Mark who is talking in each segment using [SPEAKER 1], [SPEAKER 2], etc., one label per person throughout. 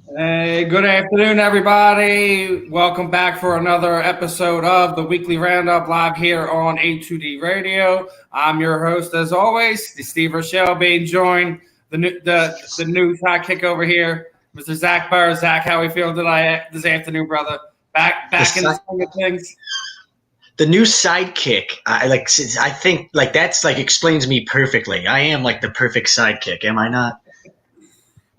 [SPEAKER 1] Hey, good afternoon, everybody. Welcome back for another episode of the Weekly Roundup live here on A2D Radio. I'm your host, as always, Steve Rochelle, being joined the new sidekick over here, Mr. Zach Burr. Zach, how are we feeling tonight this afternoon, brother? Back in the swing of things.
[SPEAKER 2] The new sidekick. I think that's explains me perfectly. I am like the perfect sidekick, am I not?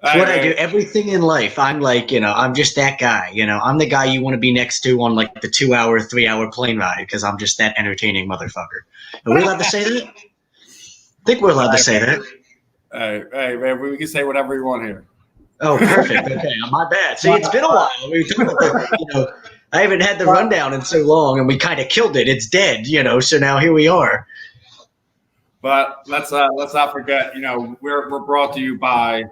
[SPEAKER 2] It's what I do. Everything in life, I'm I'm just that guy. I'm the guy you want to be next to on like the 2-hour, 3-hour plane ride because I'm just that entertaining motherfucker. Are we allowed to say that? I think we're allowed to say that.
[SPEAKER 1] Hey, man, we can say whatever we want here.
[SPEAKER 2] Oh, perfect. Okay, my bad. See, it's been a while. I haven't had the rundown in so long, and we kind of killed it. It's dead, So now here we are.
[SPEAKER 1] But let's not forget, we're brought to you by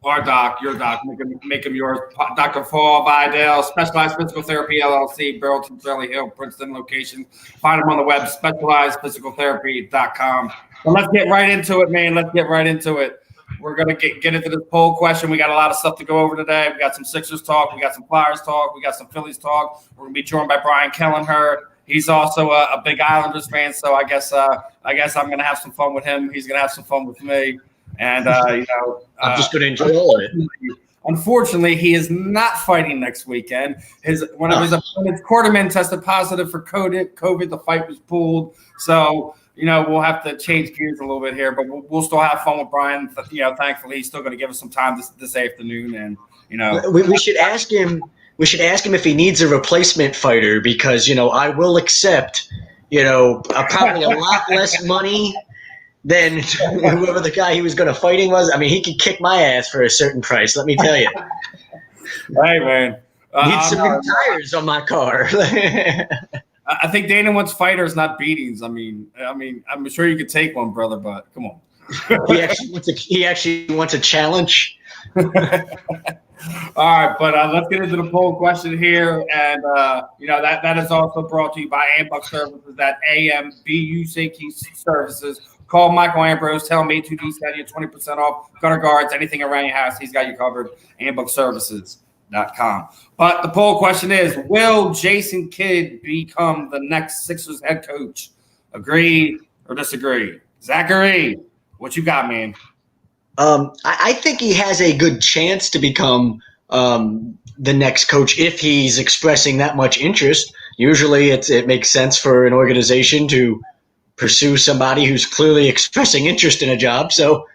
[SPEAKER 1] our doc, your doc, make him yours. Dr. Paul Fizdale, Specialized Physical Therapy LLC, Burlington, Shirley Hill, Princeton location. Find him on the web, specializedphysicaltherapy.com. So let's get right into it, man. Let's get right into it. We're going to get into this poll question. We got a lot of stuff to go over today. We got some Sixers talk. We got some Flyers talk. We got some Phillies talk. We're going to be joined by Brian Kellenher. He's also a big Islanders fan, so I guess I'm going to have some fun with him. He's going to have some fun with me. And,
[SPEAKER 2] I'm just going to enjoy all of it.
[SPEAKER 1] Unfortunately, he is not fighting next weekend. One of his opponents, Quarterman, tested positive for COVID. The fight was pulled. So, we'll have to change gears a little bit here, but we'll still have fun with Brian. Thankfully, he's still going to give us some time this afternoon. And,
[SPEAKER 2] we should ask him. We should ask him if he needs a replacement fighter because, I will accept, probably a lot less money than whoever the guy he was going to fighting was. I mean, he could kick my ass for a certain price, let me tell you.
[SPEAKER 1] Hey, man.
[SPEAKER 2] Need some new tires on my car.
[SPEAKER 1] I think Dana wants fighters, not beatings. I mean, I'm sure you could take one, brother, but come on.
[SPEAKER 2] He actually wants a challenge.
[SPEAKER 1] All right, but let's get into the poll question here, and that is also brought to you by Ambuck Services at AMBUCK Services. Call Michael Ambrose. Tell him A2D's got you 20% off gutter guards, anything around your house. He's got you covered. AmbuckServices.com. But the poll question is: will Jason Kidd become the next Sixers head coach? Agree or disagree? Zachary, what you got, man?
[SPEAKER 2] I think he has a good chance to become the next coach if he's expressing that much interest. Usually it makes sense for an organization to pursue somebody who's clearly expressing interest in a job. So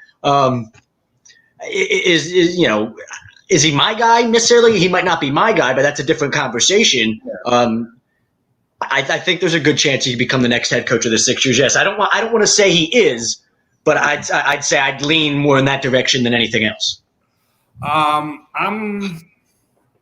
[SPEAKER 2] is he my guy necessarily? He might not be my guy, but that's a different conversation. I think there's a good chance he could become the next head coach of the Sixers. Yes, I don't want to say he is, but I'd say I'd lean more in that direction than anything else.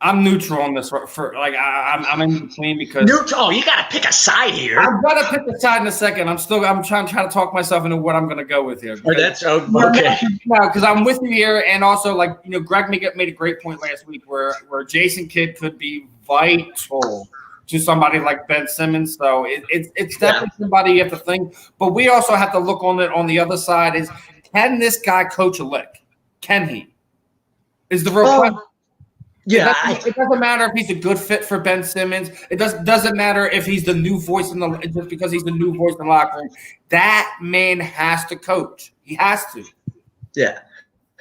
[SPEAKER 1] I'm neutral on this. I'm in between because
[SPEAKER 2] neutral. Oh, you got to pick a side here.
[SPEAKER 1] I've got to pick a side in a second. I'm trying to talk myself into what I'm going to go with here.
[SPEAKER 2] That's okay.
[SPEAKER 1] No, because I'm with you here, and also Greg made a great point last week where Jason Kidd could be vital to somebody like Ben Simmons. So it's definitely somebody you have to think. But we also have to look on it on the other side is, can this guy coach a lick? Can he? Is the real question.
[SPEAKER 2] Yeah,
[SPEAKER 1] it doesn't matter if he's a good fit for Ben Simmons. It doesn't matter if he's the new voice just because he's the new voice in the locker room. That man has to coach. He has to.
[SPEAKER 2] Yeah.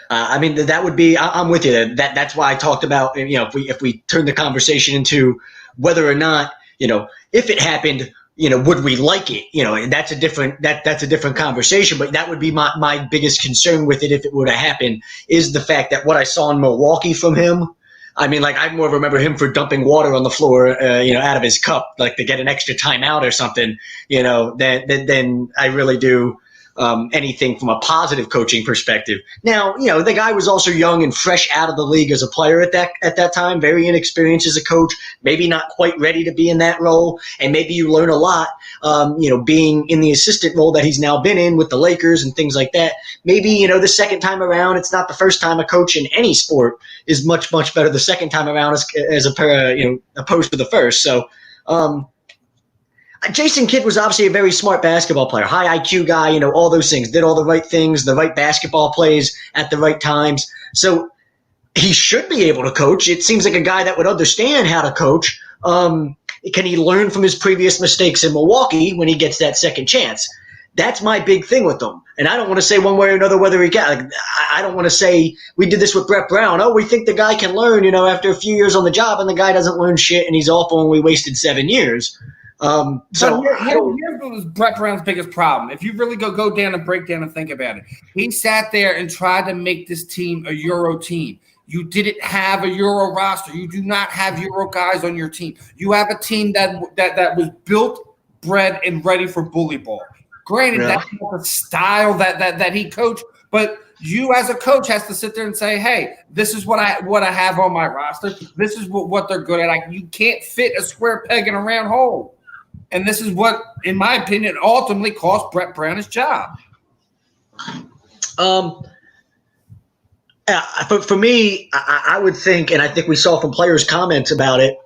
[SPEAKER 2] That would be. I'm with you. That's why I talked about. If we turn the conversation into whether or not if it happened, would we like it? And that's a different conversation. But that would be my biggest concern with it if it were to happen is the fact that what I saw in Milwaukee from him. I more remember him for dumping water on the floor, out of his cup, like to get an extra timeout or something, than I really do anything from a positive coaching perspective. Now, the guy was also young and fresh out of the league as a player at that time, very inexperienced as a coach, maybe not quite ready to be in that role, and maybe you learn a lot, being in the assistant role that he's now been in with the Lakers and things like that. Maybe, the second time around, it's not the first time a coach in any sport is much, much better the second time around as opposed to the first. So, Jason Kidd was obviously a very smart basketball player, high IQ guy, all those things, did all the right things, the right basketball plays at the right times. So he should be able to coach. It seems like a guy that would understand how to coach. Can he learn from his previous mistakes in Milwaukee when he gets that second chance? That's my big thing with him. And I don't want to say one way or another whether he can. Like, I don't want to say we did this with Brett Brown. Oh, we think the guy can learn, after a few years on the job, and the guy doesn't learn shit, and he's awful, and we wasted 7 years.
[SPEAKER 1] Here's Brett Brown's biggest problem. If you really go down and break down and think about it, he sat there and tried to make this team a Euro team. You didn't have a Euro roster. You do not have Euro guys on your team. You have a team that was built, bred, and ready for bully ball. Granted, that's not the style that he coached, but you as a coach has to sit there and say, hey, this is what I have on my roster. This is what they're good at. You can't fit a square peg in a round hole. And this is what, in my opinion, ultimately cost Brett Brown his job.
[SPEAKER 2] For me, I would think, and I think we saw from players' comments about it,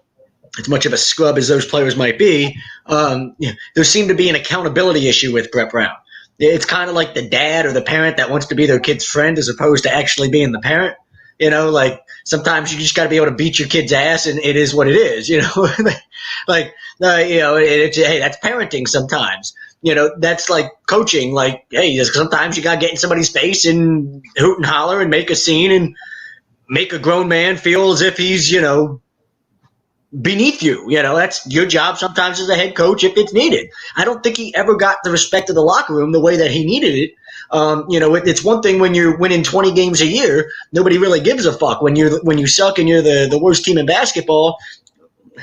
[SPEAKER 2] as much of a scrub as those players might be, there seemed to be an accountability issue with Brett Brown. It's kind of like the dad or the parent that wants to be their kid's friend as opposed to actually being the parent. Like sometimes you just got to be able to beat your kid's ass, and it is what it is. Hey, that's parenting sometimes. That's like coaching. Like, hey, sometimes you got to get in somebody's face and hoot and holler and make a scene and make a grown man feel as if he's, beneath you. That's your job sometimes as a head coach if it's needed. I don't think he ever got the respect of the locker room the way that he needed it. It's one thing when you're winning 20 games a year, nobody really gives a fuck. When you suck and you're the worst team in basketball,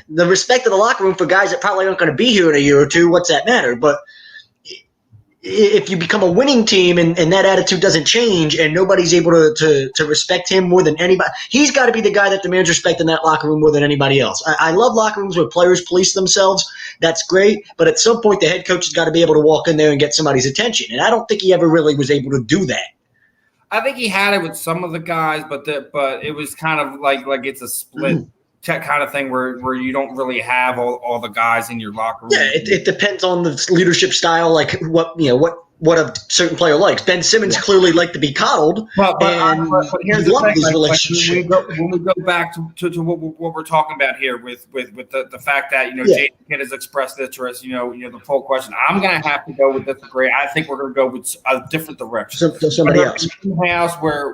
[SPEAKER 2] the respect of the locker room for guys that probably aren't going to be here in a year or two, what's that matter? But if you become a winning team and that attitude doesn't change and nobody's able to respect him more than anybody, he's got to be the guy that demands respect in that locker room more than anybody else. I love locker rooms where players police themselves. That's great. But at some point, the head coach has got to be able to walk in there and get somebody's attention. And I don't think he ever really was able to do that.
[SPEAKER 1] I think he had it with some of the guys, but it was kind of like it's a split kind of thing where you don't really have all the guys in your locker room.
[SPEAKER 2] Yeah, it depends on the leadership style, like what a certain player likes. Ben Simmons clearly liked to be coddled, but
[SPEAKER 1] here's
[SPEAKER 2] he
[SPEAKER 1] the
[SPEAKER 2] loved
[SPEAKER 1] thing,
[SPEAKER 2] his relationship.
[SPEAKER 1] When we go back to what we're talking about here with the fact that Jason Kidd has expressed interest, the poll question, I'm going to have to go with disagree. I think we're going to go with a different direction.
[SPEAKER 2] So somebody else,
[SPEAKER 1] house where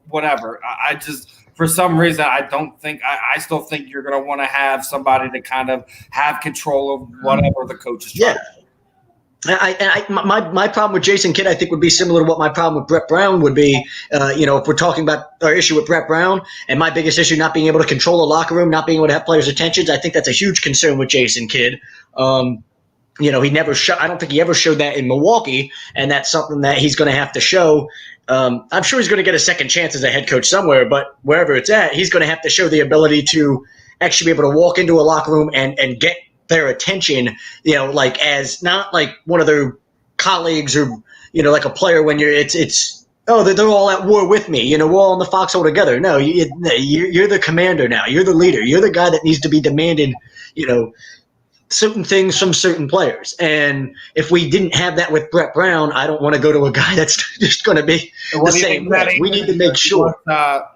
[SPEAKER 1] whatever. I just. For some reason, I still think you're going to want to have somebody to kind of have control of whatever the coach is trying to do.
[SPEAKER 2] My problem with Jason Kidd, I think, would be similar to what my problem with Brett Brown would be. If we're talking about our issue with Brett Brown and my biggest issue not being able to control the locker room, not being able to have players' attentions, I think that's a huge concern with Jason Kidd. He never I don't think he ever showed that in Milwaukee, and that's something that he's going to have to show. I'm sure he's going to get a second chance as a head coach somewhere, but wherever it's at, he's going to have to show the ability to actually be able to walk into a locker room and get their attention, like as not like one of their colleagues or, like a player when they're all at war with me, we're all in the foxhole together. No, you're the commander now. You're the leader. You're the guy that needs to be demanding, certain things from certain players. And if we didn't have that with Brett Brown, I don't want to go to a guy that's just going to be the same way. We need to make sure.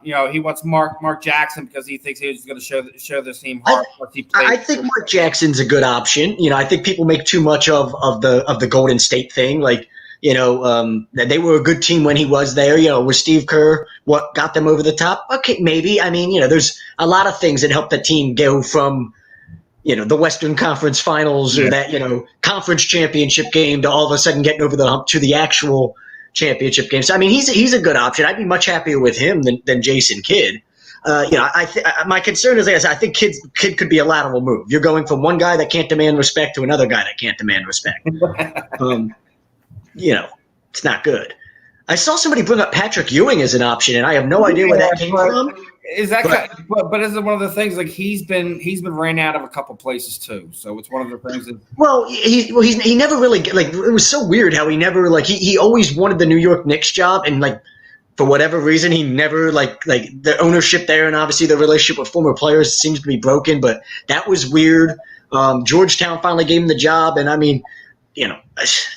[SPEAKER 1] He wants Mark Jackson because he thinks he's going to show the team heart.
[SPEAKER 2] I think Mark Jackson's a good option. I think people make too much of the Golden State thing. Like, they were a good team when he was there. Was Steve Kerr what got them over the top? Okay, maybe. I mean, there's a lot of things that help the team go from the Western Conference Finals or that, conference championship game to all of a sudden getting over the hump to the actual championship game. So, I mean, he's a good option. I'd be much happier with him than Jason Kidd. My concern is, I think Kidd could be a lateral move. You're going from one guy that can't demand respect to another guy that can't demand respect. It's not good. I saw somebody bring up Patrick Ewing as an option, and I have no idea where that came from.
[SPEAKER 1] Is that but is it one of the things like he's been ran out of a couple places too? So it's one of the things that
[SPEAKER 2] he never really it was so weird how he never he always wanted the New York Knicks job, and for whatever reason he never the ownership there, and obviously the relationship with former players seems to be broken, but that was weird. Georgetown finally gave him the job, and I mean,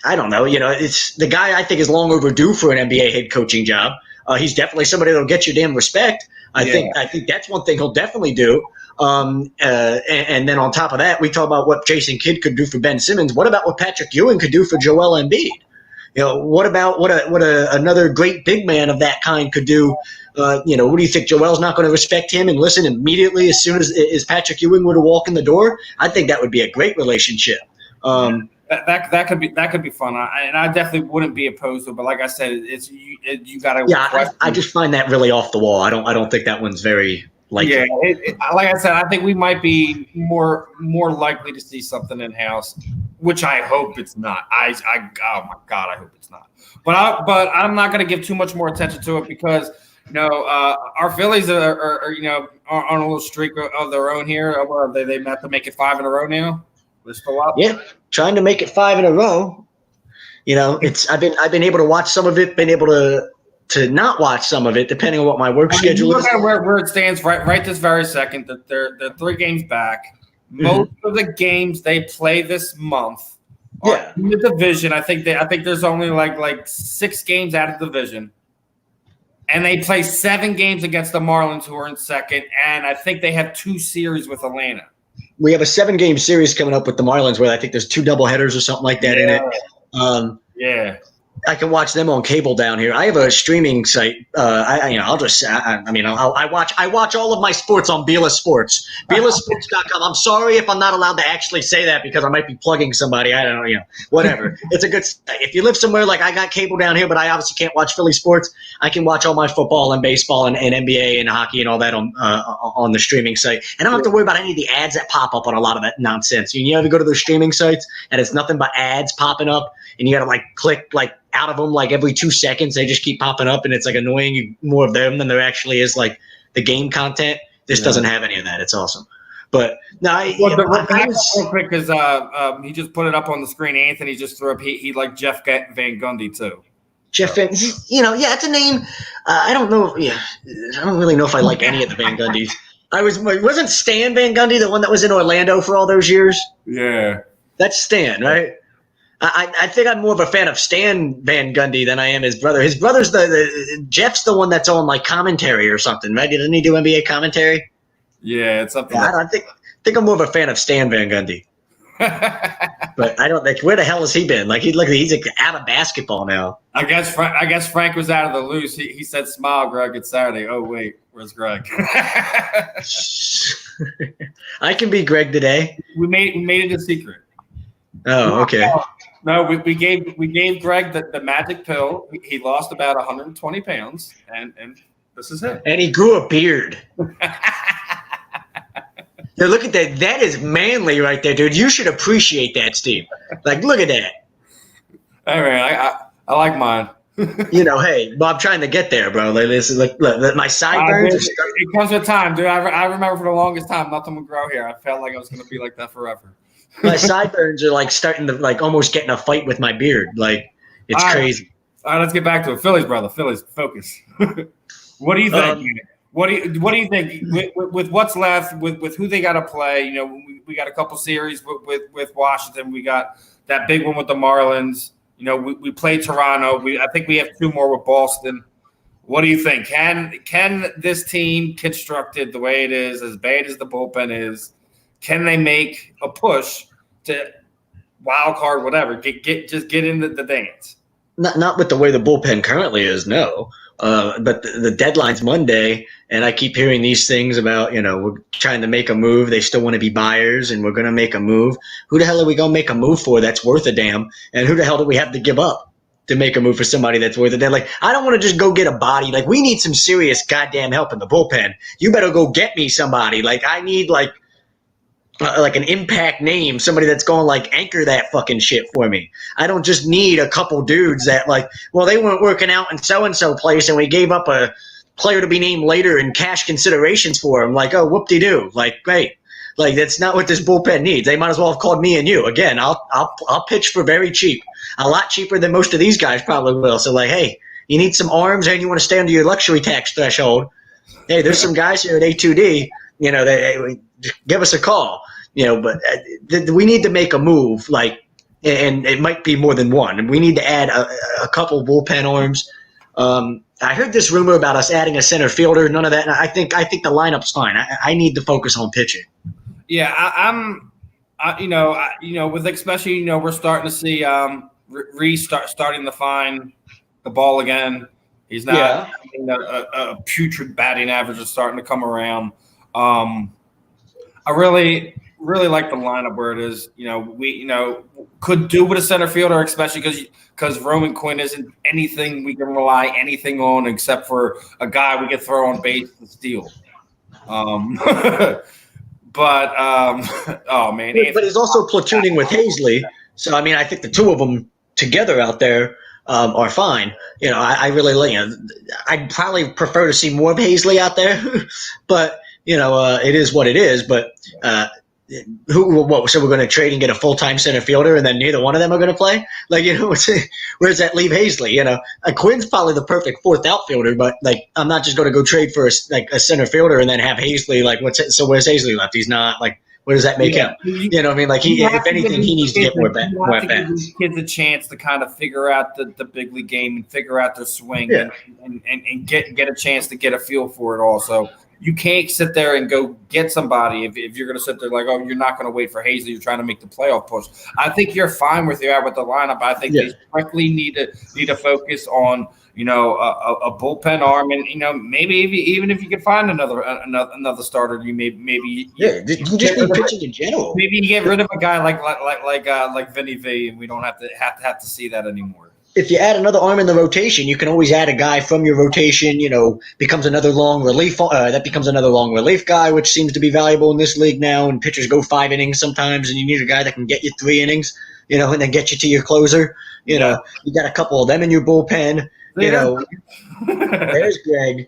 [SPEAKER 2] I don't know, it's the guy I think is long overdue for an NBA head coaching job. He's definitely somebody that'll get you damn respect. I think that's one thing he'll definitely do. And then on top of that, we talk about what Jason Kidd could do for Ben Simmons. What about what Patrick Ewing could do for Joel Embiid? What about what another great big man of that kind could do? What do you think? Joel's not going to respect him and listen immediately as soon as Patrick Ewing were to walk in the door? I think that would be a great relationship.
[SPEAKER 1] That could be fun, and I definitely wouldn't be opposed to it. But like I said, you got to.
[SPEAKER 2] Yeah, I just find that really off the wall. I don't think that one's very likely.
[SPEAKER 1] Yeah, like I said, I think we might be more likely to see something in house, which I hope it's not. Oh my God, I hope it's not. But I'm not going to give too much more attention to it because our Phillies are on a little streak of their own here. They met to make it 5 in a row now. They're still up.
[SPEAKER 2] Yeah, trying to make it 5 in a row. I've been able to watch some of it, been able to not watch some of it, depending on what my work schedule is.
[SPEAKER 1] Look at where it stands right this very second. That they're 3 games back. Most of the games they play this month are in the division. I think there's only like 6 games out of the division, and they play 7 games against the Marlins, who are in second. And I think they have 2 series with Atlanta.
[SPEAKER 2] We have a 7-game series coming up with the Marlins, where I think there's 2 doubleheaders or something like that in it. I can watch them on cable down here. I have a streaming site. I watch all of my sports on Bela Sports. BelaSports.com. I'm sorry if I'm not allowed to actually say that because I might be plugging somebody. I don't know. Whatever. It's a good site. If you live somewhere like I got cable down here, but I obviously can't watch Philly sports, I can watch all my football and baseball and NBA and hockey and all that on the streaming site. And I don't have to worry about any of the ads that pop up on a lot of that nonsense. You ever go to those streaming sites and it's nothing but ads popping up and you got to click out of them every 2 seconds. They just keep popping up and it's annoying you more of them than there actually is the game content. This doesn't have any of that. It's awesome. But no,
[SPEAKER 1] real quick because he just put it up on the screen. Anthony just threw up. He liked Jeff Van Gundy too.
[SPEAKER 2] Jeff Van, it's a name. I don't know. Yeah, I don't really know if I like any of the Van Gundys. Wasn't Stan Van Gundy the one that was in Orlando for all those years?
[SPEAKER 1] Yeah,
[SPEAKER 2] that's Stan, right? I think I'm more of a fan of Stan Van Gundy than I am his brother. His brother's Jeff's the one that's on commentary or something, right? Didn't he do NBA commentary?
[SPEAKER 1] Yeah, it's something.
[SPEAKER 2] I think I'm more of a fan of Stan Van Gundy. But I don't think where the hell has he been? He's out of basketball now.
[SPEAKER 1] I guess Frank was out of the loose. He said, "Smile, Greg. It's Saturday." Oh wait, where's Greg?
[SPEAKER 2] I can be Greg today.
[SPEAKER 1] We made it a secret.
[SPEAKER 2] Oh, okay.
[SPEAKER 1] No, we gave Greg the magic pill. He lost about 120 pounds, and this is it.
[SPEAKER 2] And he grew a beard. Now look at that. That is manly right there, dude. You should appreciate that, Steve. Look at that.
[SPEAKER 1] All right, I like mine.
[SPEAKER 2] Hey, I'm trying to get there, bro. This is look, my sideburns.
[SPEAKER 1] It comes with time, dude. I remember for the longest time, nothing would grow here. I felt like I was going to be like that forever.
[SPEAKER 2] My sideburns are starting to almost get in a fight with my beard. It's crazy.
[SPEAKER 1] All right, let's get back to it. Phillies, brother. Phillies, focus. What do you think? What do you think with what's left, with who they got to play? We got a couple series with Washington. We got that big one with the Marlins. We play Toronto. I think we have 2 more with Boston. What do you think? Can this team constructed the way it is, as bad as the bullpen is, can they make a push to wild card, whatever? Get into the dance.
[SPEAKER 2] Not with the way the bullpen currently is, no. But the deadline's Monday, and I keep hearing these things about, we're trying to make a move. They still want to be buyers, and we're going to make a move. Who the hell are we going to make a move for that's worth a damn? And who the hell do we have to give up to make a move for somebody that's worth a damn? I don't want to just go get a body. We need some serious goddamn help in the bullpen. You better go get me somebody. I need, an impact name, somebody that's going anchor that fucking shit for me. I don't just need a couple dudes that they weren't working out in so-and-so place and we gave up a player to be named later in cash considerations for him. Oh, whoop-de-doo. Great. That's not what this bullpen needs. They might as well have called me and you. Again, I'll pitch for very cheap. A lot cheaper than most of these guys probably will. So hey, you need some arms and you want to stay under your luxury tax threshold. Hey, there's some guys here at A2D, give us a call. But we need to make a move, and it might be more than one. We need to add a couple bullpen arms. I heard this rumor about us adding a center fielder. None of that. And I think the lineup's fine. I need to focus on pitching.
[SPEAKER 1] Yeah, with especially we're starting to see starting to find the ball again. He's not a putrid batting average is starting to come around. I really like the lineup where it is. We could do with a center fielder, especially because Roman Quinn isn't anything we can rely anything on except for a guy we could throw on base and steal. But oh man!
[SPEAKER 2] But he's also platooning with Hazley, so I mean, I think the two of them together out there are fine. I really like. I'd probably prefer to see more of Hazley out there, but it is what it is. But so we're going to trade and get a full-time center fielder, and then neither one of them are going to play? Like, where does that leave Hazley? Quinn's probably the perfect fourth outfielder, but like, I'm not just going to go trade for a center fielder and then have Hazley. Like, so where's Hazley left? He's not like. Where does that make him? What I mean? Like, if anything, he needs to get more bats.
[SPEAKER 1] Give these kids a chance to kind of figure out the big league game and figure out their swing and get a chance to get a feel for it all. So you can't sit there and go get somebody if you're going to sit there like, oh, you're not going to wait for Hazley. You're trying to make the playoff push. I think you're fine with the lineup. I think they strictly need to focus on a bullpen arm, and maybe even if you could find another starter, you maybe
[SPEAKER 2] just need pitching in general.
[SPEAKER 1] Maybe you get rid of a guy like Vinny V, and we don't have to see that anymore.
[SPEAKER 2] If you add another arm in the rotation, you can always add a guy from your rotation. Becomes another long relief. That becomes another long relief guy, which seems to be valuable in this league now. And pitchers go 5 innings sometimes, and you need a guy that can get you 3 innings. And then get you to your closer. You got a couple of them in your bullpen. There's Greg.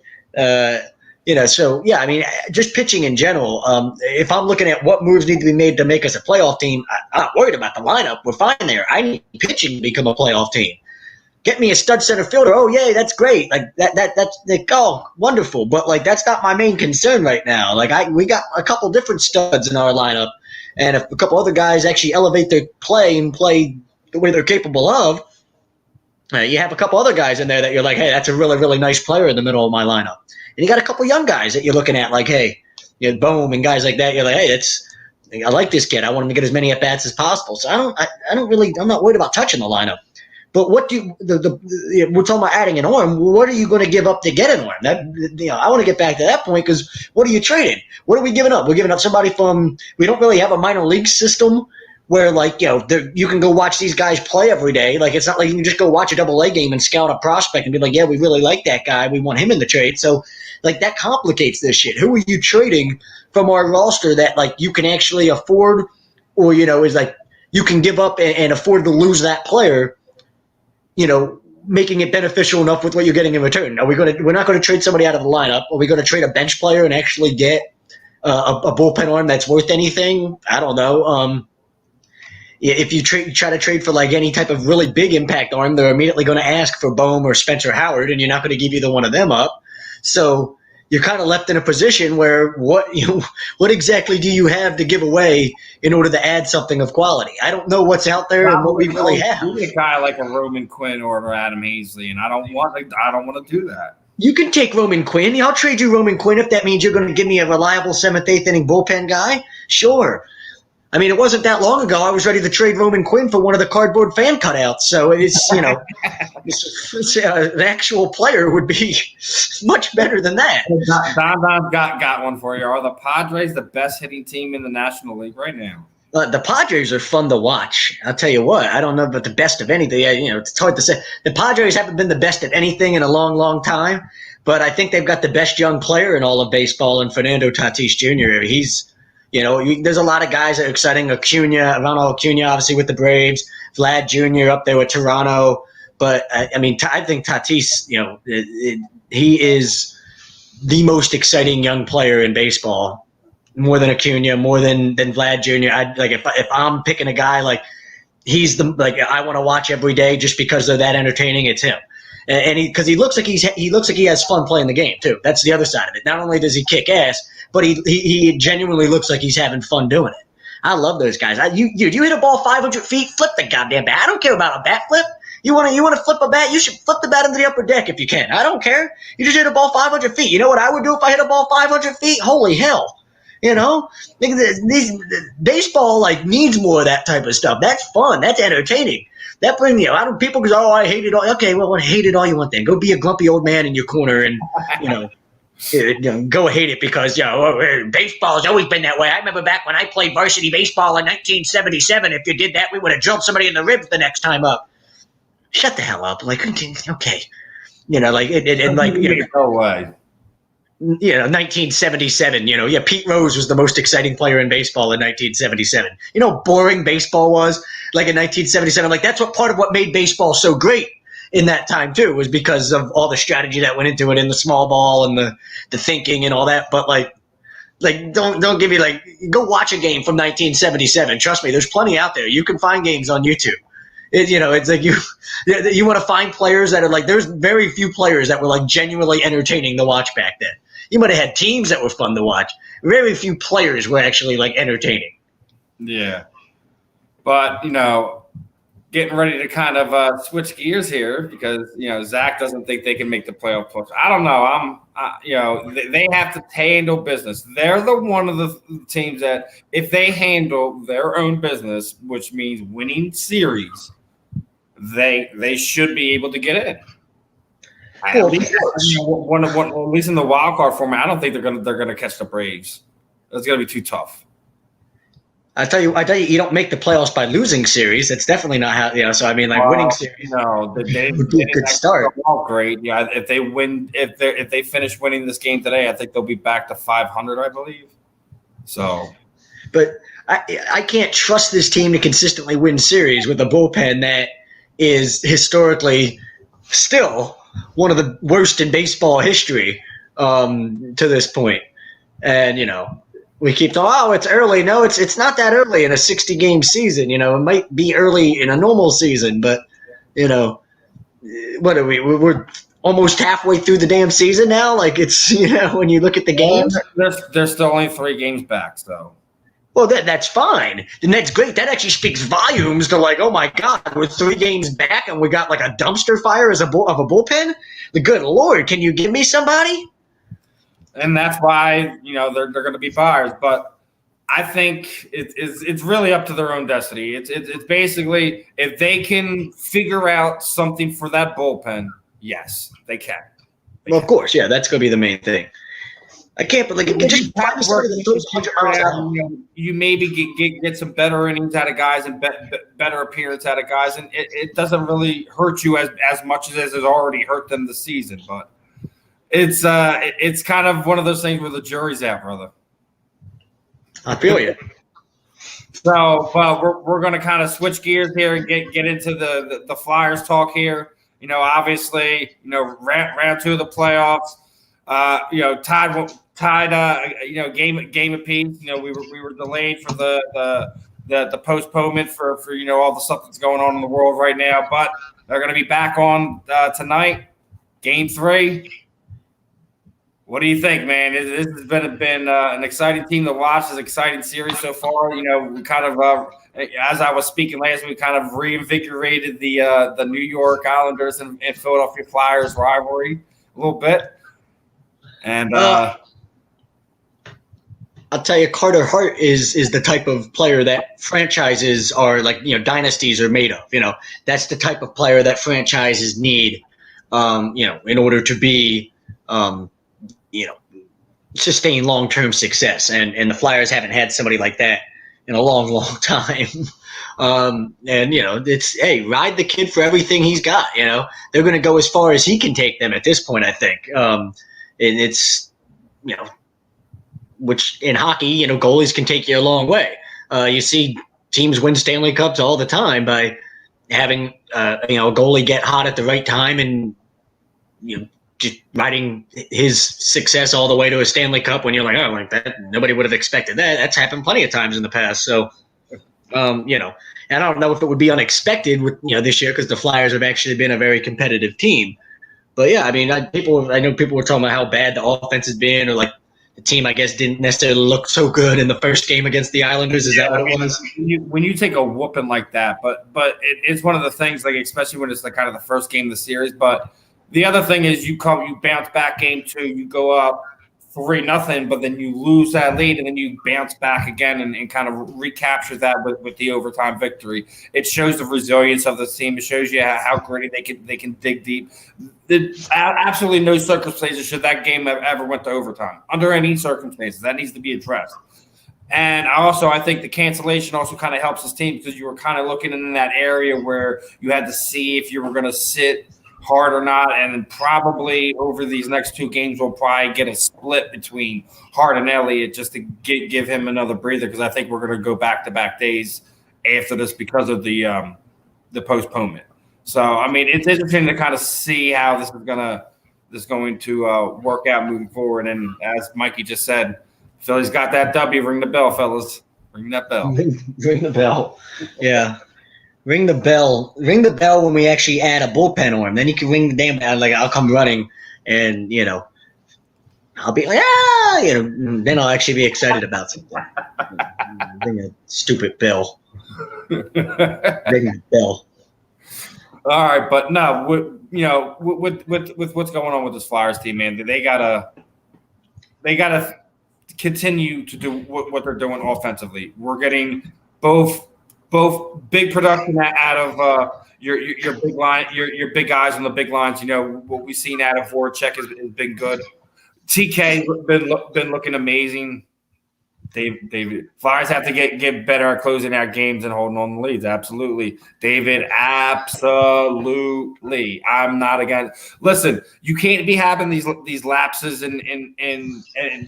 [SPEAKER 2] So yeah, I mean, just pitching in general. If I'm looking at what moves need to be made to make us a playoff team, I'm not worried about the lineup. We're fine there. I need pitching to become a playoff team. Get me a stud center fielder. Oh yay, that's great. Like that's like, oh, wonderful. But like, that's not my main concern right now. Like we got a couple different studs in our lineup, and if a couple other guys actually elevate their play and play the way they're capable of. You have a couple other guys in there that you're like, hey, that's a really, really nice player in the middle of my lineup. And you got a couple young guys that you're looking at like, hey, Bohm and guys like that. You're like, hey, I like this kid. I want him to get as many at-bats as possible. So I'm not worried about touching the lineup. But what do we're talking about adding an arm. What are you going to give up to get an arm? I want to get back to that point because what are you trading? What are we giving up? We're giving up somebody we don't really have a minor league system where you can go watch these guys play every day. Like, it's not like you can just go watch a AA game and scout a prospect and be like, yeah, we really like that guy. We want him in the trade. So like, that complicates this shit. Who are you trading from our roster that like you can actually afford, or, is like you can give up and afford to lose that player, making it beneficial enough with what you're getting in return? We're not going to trade somebody out of the lineup. Are we going to trade a bench player and actually get a bullpen arm that's worth anything? I don't know. If you try to trade for like any type of really big impact arm, they're immediately going to ask for Bohm or Spencer Howard, and you're not going to give either one of them up. So you're kind of left in a position where what exactly do you have to give away in order to add something of quality? I don't know what's out there and what we really have.
[SPEAKER 1] A guy like a Roman Quinn or Adam Hazley, and I don't want to do that.
[SPEAKER 2] You can take Roman Quinn. I'll trade you Roman Quinn if that means you're going to give me a reliable 7th, 8th inning bullpen guy. Sure. I mean, it wasn't that long ago I was ready to trade Roman Quinn for one of the cardboard fan cutouts. So it's, an actual player would be much better than that.
[SPEAKER 1] Don got one for you. Are the Padres the best hitting team in the National League right now?
[SPEAKER 2] The Padres are fun to watch. I'll tell you what. I don't know about the best of anything. It's hard to say. The Padres haven't been the best at anything in a long, long time. But I think they've got the best young player in all of baseball in Fernando Tatis Jr. There's a lot of guys that are exciting. Ronald Acuna, obviously with the Braves, Vlad Jr. up there with Toronto. But I think Tatis, he is the most exciting young player in baseball, more than Acuna, more than Vlad Jr. If I'm picking a guy, like he's I want to watch every day just because they're that entertaining. It's him. And because he looks like he has fun playing the game too. That's the other side of it. Not only does he kick ass, but he genuinely looks like he's having fun doing it. I love those guys. You hit a ball 500 feet, flip the goddamn bat. I don't care about a bat flip. You want to flip a bat? You should flip the bat into the upper deck if you can. I don't care. You just hit a ball 500 feet. You know what I would do if I hit a ball 500 feet? Holy hell. Baseball like needs more of that type of stuff. That's fun. That's entertaining. That brings me. People go, oh, I hate it all. Okay, well, hate it all you want then. Go be a grumpy old man in your corner and go hate it because baseball's always been that way. I remember back when I played varsity baseball in 1977. If you did that, we would have drilled somebody in the ribs the next time up. Shut the hell up. Like, okay, no way. 1977, Pete Rose was the most exciting player in baseball in 1977. Boring baseball was like in 1977. Like, that's part of what made baseball so great in that time too, was because of all the strategy that went into it in the small ball and the thinking and all that. But like don't give me go watch a game from 1977. Trust me, there's plenty out there. You can find games on YouTube. It's like you want to find players that are like, there's very few players that were like genuinely entertaining to watch back then. You might have had teams that were fun to watch. Very few players were actually like entertaining.
[SPEAKER 1] Yeah. But, getting ready to kind of switch gears here because, Zach doesn't think they can make the playoff push. I don't know. They have to handle business. They're one of the teams that if they handle their own business, which means winning series, they should be able to get in. At least in the wild card format, I don't think they're gonna catch the Braves. That's gonna be too tough.
[SPEAKER 2] I tell you, you don't make the playoffs by losing series. That's definitely not how. So I mean, winning series.
[SPEAKER 1] No,
[SPEAKER 2] would be a good start.
[SPEAKER 1] Great, yeah. If they win, if they finish winning this game today, I think they'll be back to 500, I believe. So,
[SPEAKER 2] but I can't trust this team to consistently win series with a bullpen that is historically still one of the worst in baseball history to this point. And, we keep talking, oh, it's early. No, it's not that early in a 60-game season. It might be early in a normal season, but, what are we? We're almost halfway through the damn season now. Like, it's, when you look at the games.
[SPEAKER 1] There's still only 3 games back, so.
[SPEAKER 2] Well, that's fine. And that's great. That actually speaks volumes to oh my God, we're 3 games back and we got like a dumpster fire of a bullpen? The good Lord, can you give me somebody?
[SPEAKER 1] And that's why, they're going to be buyers. But I think it's really up to their own destiny. It's basically if they can figure out something for that bullpen, yes, they can.
[SPEAKER 2] Of course, yeah, that's going to be the main thing. I can't, but just
[SPEAKER 1] you maybe get some better innings out of guys and better appearance out of guys, and it doesn't really hurt you as much as it's already hurt them this season. But it's kind of one of those things where the jury's out, brother.
[SPEAKER 2] I feel you.
[SPEAKER 1] So, we're going to kind of switch gears here and get into the Flyers talk here. Obviously, round 2 of the playoffs. Tied game apiece. We were delayed for the postponement for all the stuff that's going on in the world right now, but they're going to be back on tonight, Game 3. What do you think, man? This has been an exciting team to watch. This exciting series so far. We kind of as I was speaking last week, kind of reinvigorated the New York Islanders and Philadelphia Flyers rivalry a little bit. And
[SPEAKER 2] I'll tell you, Carter Hart is the type of player that franchises are dynasties are made of. That's the type of player that franchises need, in order to be, sustain long-term success. And the Flyers haven't had somebody like that in a long, long time. It's, hey, ride the kid for everything he's got. They're going to go as far as he can take them at this point, I think. And it's, which in hockey, goalies can take you a long way. You see teams win Stanley Cups all the time by having, a goalie get hot at the right time and, just riding his success all the way to a Stanley Cup when you're like, oh, like that, nobody would have expected that. That's happened plenty of times in the past. So, and I don't know if it would be unexpected with, this year because the Flyers have actually been a very competitive team. But yeah, I mean, I know people were talking about how bad the offense has been, or the team, I guess, didn't necessarily look so good in the first game against the Islanders. Is that what it was?
[SPEAKER 1] When you take a whooping like that, but it's one of the things, like especially when it's like kind of the first game of the series. But the other thing is you bounce back game 2, you go up 3-0, but then you lose that lead and then you bounce back again and kind of recapture that with the overtime victory. It shows the resilience of the team. It shows you how gritty they can dig deep. Absolutely no circumstances should that game have ever went to overtime. Under any circumstances, that needs to be addressed. And I think the cancellation also kind of helps this team because you were kind of looking in that area where you had to see if you were going to sit hard or not, and probably over these next 2 games we'll probably get a split between Hart and Elliott just to give him another breather, because I think we're going to go back-to-back days after this because of the postponement. So I mean, it's interesting to kind of see how this is going to work out moving forward. And as Mikey just said, Philly's got that W. Ring the bell, fellas. Ring that bell.
[SPEAKER 2] Ring the bell. Yeah. Ring the bell. Ring the bell when we actually add a bullpen on. Then you can ring the damn bell. Like, I'll come running, and I'll be like, then I'll actually be excited about something. Ring a stupid bell. Ring the bell.
[SPEAKER 1] All right, but no, with what's going on with this Flyers team, man, they gotta continue to do what they're doing offensively. We're getting both big production out of your big line, your big guys on the big lines. What we've seen out of Voracek has been good. TK been looking amazing. David, Flyers have to get better at closing out games and holding on the leads. Absolutely, David. Absolutely. I'm not against. Listen, you can't be having these lapses and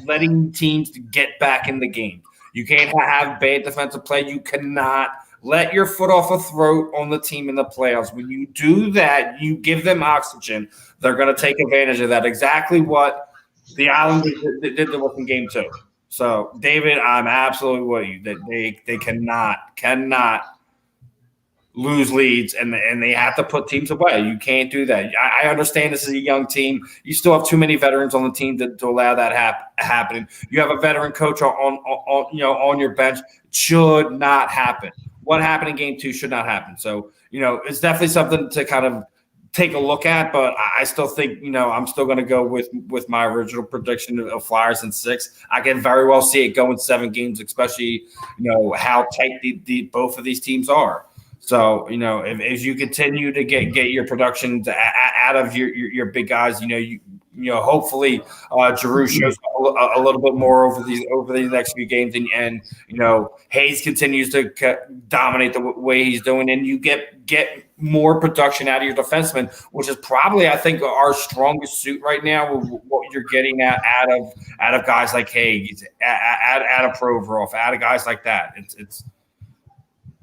[SPEAKER 1] letting teams get back in the game. You can't have bad defensive play. You cannot let your foot off a throat on the team in the playoffs. When you do that, you give them oxygen. They're going to take advantage of that. Exactly what the Islanders did to us in game 2. So, David, I'm absolutely with you that they cannot lose leads, and they have to put teams away. You can't do that. I understand this is a young team. You still have too many veterans on the team to allow that happening. You have a veteran coach on your bench. Should not happen. What happened in game 2 should not happen. So, it's definitely something to kind of take a look at, but I still think, I'm still going to go with my original prediction of Flyers in 6. I can very well see it going 7 games, especially, how tight both of these teams are. So, if you continue to get your production out of your big guys, hopefully Giroux shows a little bit more over these next few games, and Hayes continues to dominate the way he's doing, and you get more production out of your defensemen, which is probably, I think, our strongest suit right now. What you're getting out of guys like Hayes, out of Provorov, out of guys like that. It's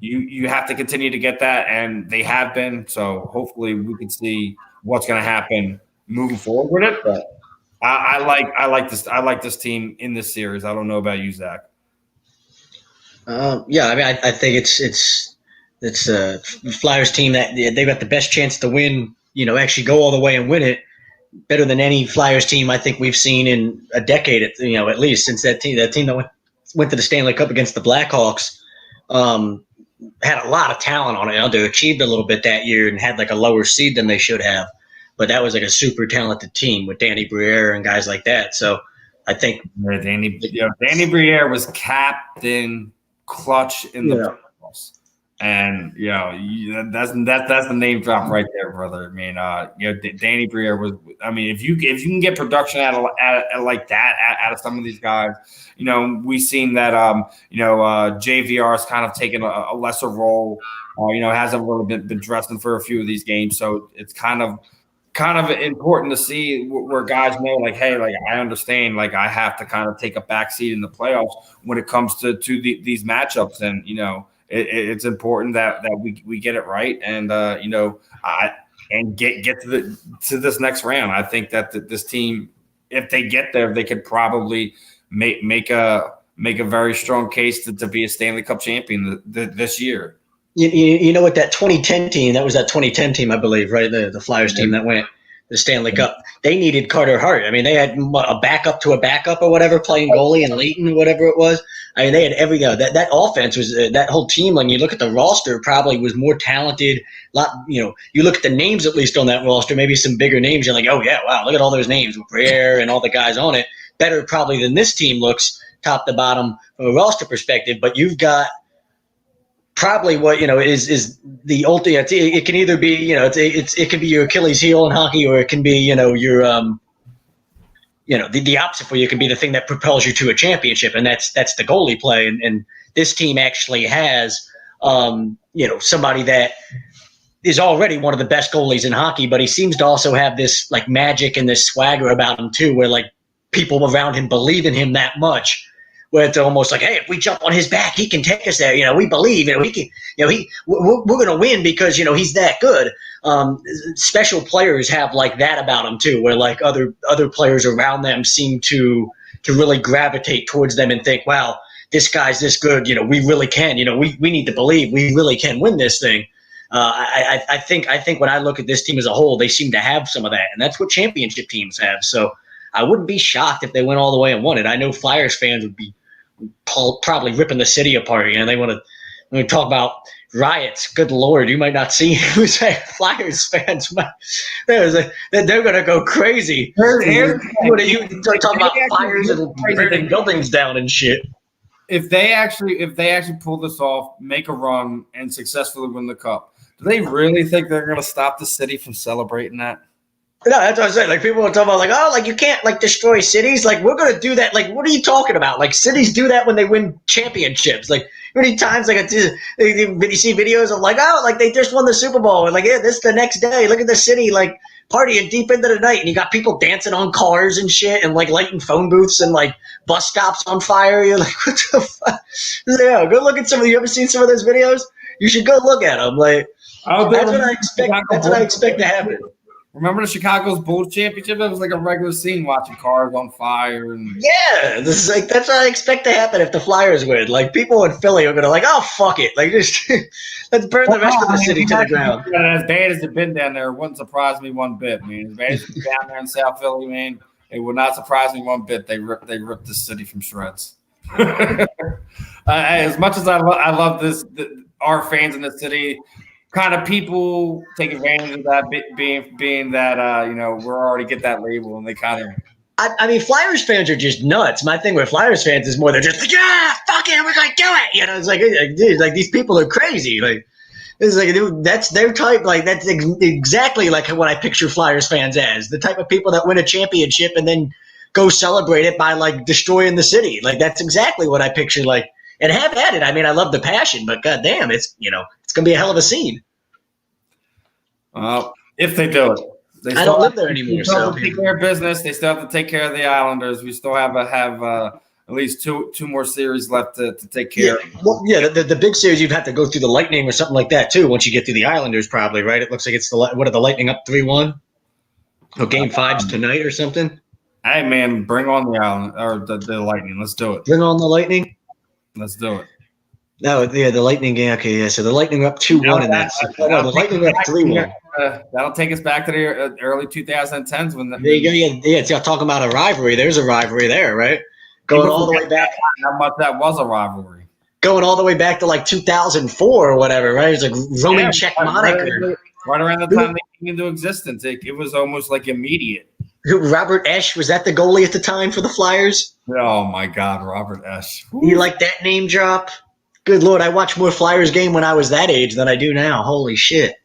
[SPEAKER 1] you have to continue to get that, and they have been. So hopefully we can see what's going to happen moving forward with it. But I like this. I like this team in this series. I don't know about you, Zach.
[SPEAKER 2] Yeah, I mean, I think it's a Flyers team that they've got the best chance to win. Actually go all the way and win it. Better than any Flyers team I think we've seen in a decade. At least since that team that went to the Stanley Cup against the Blackhawks. Had a lot of talent on it. They achieved a little bit that year and had like a lower seed than they should have. But that was like a super talented team with Danny Briere and guys like that. So I think
[SPEAKER 1] Danny Briere was captain, clutch in the playoffs, and that's the name drop right there, brother. I mean, Danny Briere was. I mean, if you can get production out of like that out of some of these guys, we've seen that. JVR has kind of taken a lesser role. Hasn't really been dressing for a few of these games, so it's kind of important to see where guys know, like, hey, like, I understand, like, I have to kind of take a backseat in the playoffs when it comes to these matchups, and it's important that we get it right, and get to this next round. I think that this team, if they get there, they could probably make a very strong case to be a Stanley Cup champion this year.
[SPEAKER 2] What, that 2010 team, that was that 2010 team, I believe, right? The Flyers team that went the Stanley Cup. They needed Carter Hart. I mean, they had a backup to a backup or whatever playing goalie and Leighton, whatever it was. I mean, they had every that offense was that whole team. When you look at the roster, probably was more talented. You look at the names at least on that roster, maybe some bigger names. You're like, oh yeah, wow, look at all those names, Briere and all the guys on it. Better probably than this team looks top to bottom from a roster perspective. But you've got probably what is the ultimate. It can either be it can be your Achilles heel in hockey, or it can be your the opposite for you. It can be the thing that propels you to a championship, and that's the goalie play. And this team actually has somebody that is already one of the best goalies in hockey, but he seems to also have this like magic and this swagger about him too, where like people around him believe in him that much. Where it's almost like, hey, if we jump on his back, he can take us there. We believe, we can, we're going to win because he's that good. Special players have like that about them too, where like other players around them seem to really gravitate towards them and think, wow, this guy's this good. We really can. We need to believe we really can win this thing. I think when I look at this team as a whole, they seem to have some of that, and that's what championship teams have. So I wouldn't be shocked if they went all the way and won it. I know Flyers fans would be probably ripping the city apart. They want to talk about riots. Good Lord, you might not see who's Flyers fans. They're going to go crazy. You talk about fires and burning buildings down and shit.
[SPEAKER 1] If they actually pull this off, make a run, and successfully win the cup, do they really think they're going to stop the city from celebrating that?
[SPEAKER 2] No, that's what I'm saying. Like, people are talking about, like, oh, like, you can't, like, destroy cities. Like, we're going to do that. Like, what are you talking about? Like, cities do that when they win championships. Like, how many times, like, you see videos of, like, oh, like, they just won the Super Bowl. And, like, yeah, this the next day. Look at the city, like, partying deep into the night. And you got people dancing on cars and shit and, like, lighting phone booths and, like, bus stops on fire. You're like, what the fuck? Yeah, go look at some of – you ever seen some of those videos? You should go look at them. Like, that's what I expect. That's what I expect to happen.
[SPEAKER 1] Remember the Chicago's Bulls championship? It was like a regular scene, watching cars on fire. And
[SPEAKER 2] yeah, this is like that's what I expect to happen if the Flyers win. Like, people in Philly are gonna like, oh fuck it, like just let's burn the rest of the city to the ground.
[SPEAKER 1] As bad as it's been down there, it wouldn't surprise me one bit, man. As bad as it's down there in South Philly, man, it would not surprise me one bit. They ripped the city from shreds. As much as I love this, our fans in the city. Kind of people take advantage of that, being that we're already get that label, and they kind of.
[SPEAKER 2] I mean, Flyers fans are just nuts. My thing with Flyers fans is more they're just like, yeah, fuck it, we're gonna do it. It's like, dude, like these people are crazy. Like, it's like, dude, that's their type. Like, that's exactly like what I picture Flyers fans as the type of people that win a championship and then go celebrate it by like destroying the city. Like, that's exactly what I picture. Like. And have at it. I mean, I love the passion, but goddamn, it's it's gonna be a hell of a scene.
[SPEAKER 1] If they do it,
[SPEAKER 2] I don't live there anymore.
[SPEAKER 1] They still have to take care of business. They still have to take care of the Islanders. We still have at least two more series left to take care of.
[SPEAKER 2] Well, yeah, the big series you'd have to go through the Lightning or something like that too. Once you get through the Islanders, probably right. It looks like it's the Lightning up 3-1. Oh, Game 5's tonight or something.
[SPEAKER 1] Hey man, bring on the Island or the Lightning. Let's do it.
[SPEAKER 2] Bring on the Lightning.
[SPEAKER 1] Let's do it.
[SPEAKER 2] No, yeah, the Lightning game. Okay, yeah. So the Lightning up 2-1 in that. No, the Lightning up 3-1.
[SPEAKER 1] That'll take us back to the early 2010s when.
[SPEAKER 2] There you go. Yeah. It's talking about a rivalry. There's a rivalry there, right? Going all the way back.
[SPEAKER 1] How much that was a rivalry.
[SPEAKER 2] Going all the way back to like 2004 or whatever, right? It's like Roman Czech moniker.
[SPEAKER 1] Right around the time they came into existence, it was almost like immediate.
[SPEAKER 2] Robert Esch, was that the goalie at the time for the Flyers?
[SPEAKER 1] Oh my God, Robert Esch.
[SPEAKER 2] You like that name drop? Good Lord, I watched more Flyers game when I was that age than I do now. Holy shit.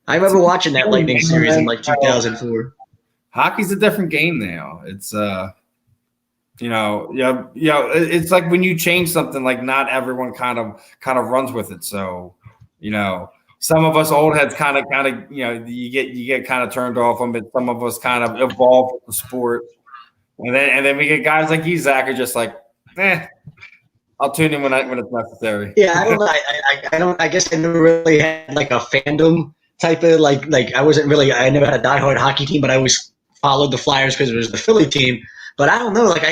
[SPEAKER 2] I remember watching that Lightning series in like 2004.
[SPEAKER 1] Hockey's a different game now. It's it's like when you change something, like not everyone kind of runs with it. So, some of us old heads kind of you get kind of turned off them, but some of us kind of evolve with the sport. And then we get guys like you, Zach, are just like, I'll tune in when it's necessary.
[SPEAKER 2] Yeah, I don't know. I guess I never really had like a fandom type of like I never had a diehard hockey team, but I always followed the Flyers because it was the Philly team. But I don't know. Like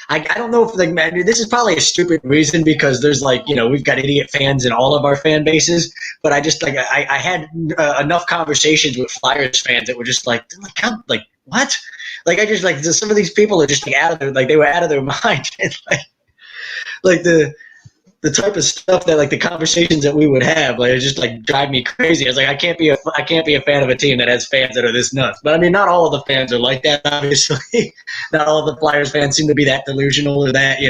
[SPEAKER 2] I don't know if like this is probably a stupid reason because there's like we've got idiot fans in all of our fan bases. But I just like I had enough conversations with Flyers fans that were just like how, like what? Like I just like some of these people are just like out of their they were out of their mind. And, like the type of stuff that like the conversations that we would have like it just like drive me crazy. I was like I can't be a fan of a team that has fans that are this nuts. But I mean not all of the fans are like that obviously. Not all of the Flyers fans seem to be that delusional or that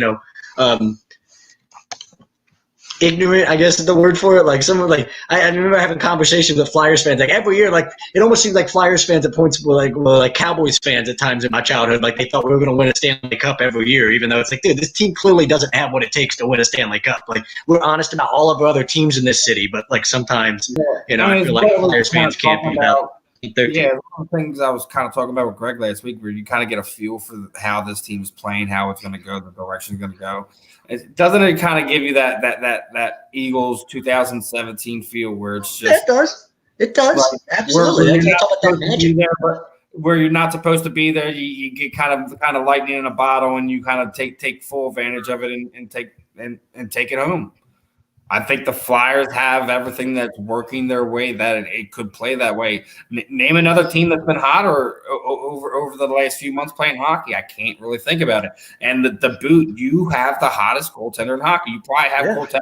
[SPEAKER 2] ignorant, I guess is the word for it. Like someone like I remember having conversations with Flyers fans like every year. Like it almost seemed like Flyers fans at points were like Cowboys fans at times in my childhood. Like they thought we were going to win a Stanley Cup every year, even though it's like, dude, this team clearly doesn't have what it takes to win a Stanley Cup. Like we're honest about all of our other teams in this city, but like sometimes I feel like Flyers fans can't be about. 13.
[SPEAKER 1] Yeah, one of the things I was kind of talking about with Greg last week, where you kind of get a feel for how this team's playing, how it's going to go, the direction it's going to go. Doesn't it kind of give you that Eagles 2017 feel where it's just
[SPEAKER 2] it does
[SPEAKER 1] like,
[SPEAKER 2] absolutely.
[SPEAKER 1] Where you're not supposed to be there, you get kind of lightning in a bottle, and you kind of take full advantage of it and take it home. I think the Flyers have everything that's working their way that it could play that way. Name another team that's been hotter over the last few months playing hockey. I can't really think about it. And the boot, you have the hottest goaltender in hockey. You probably have goaltenders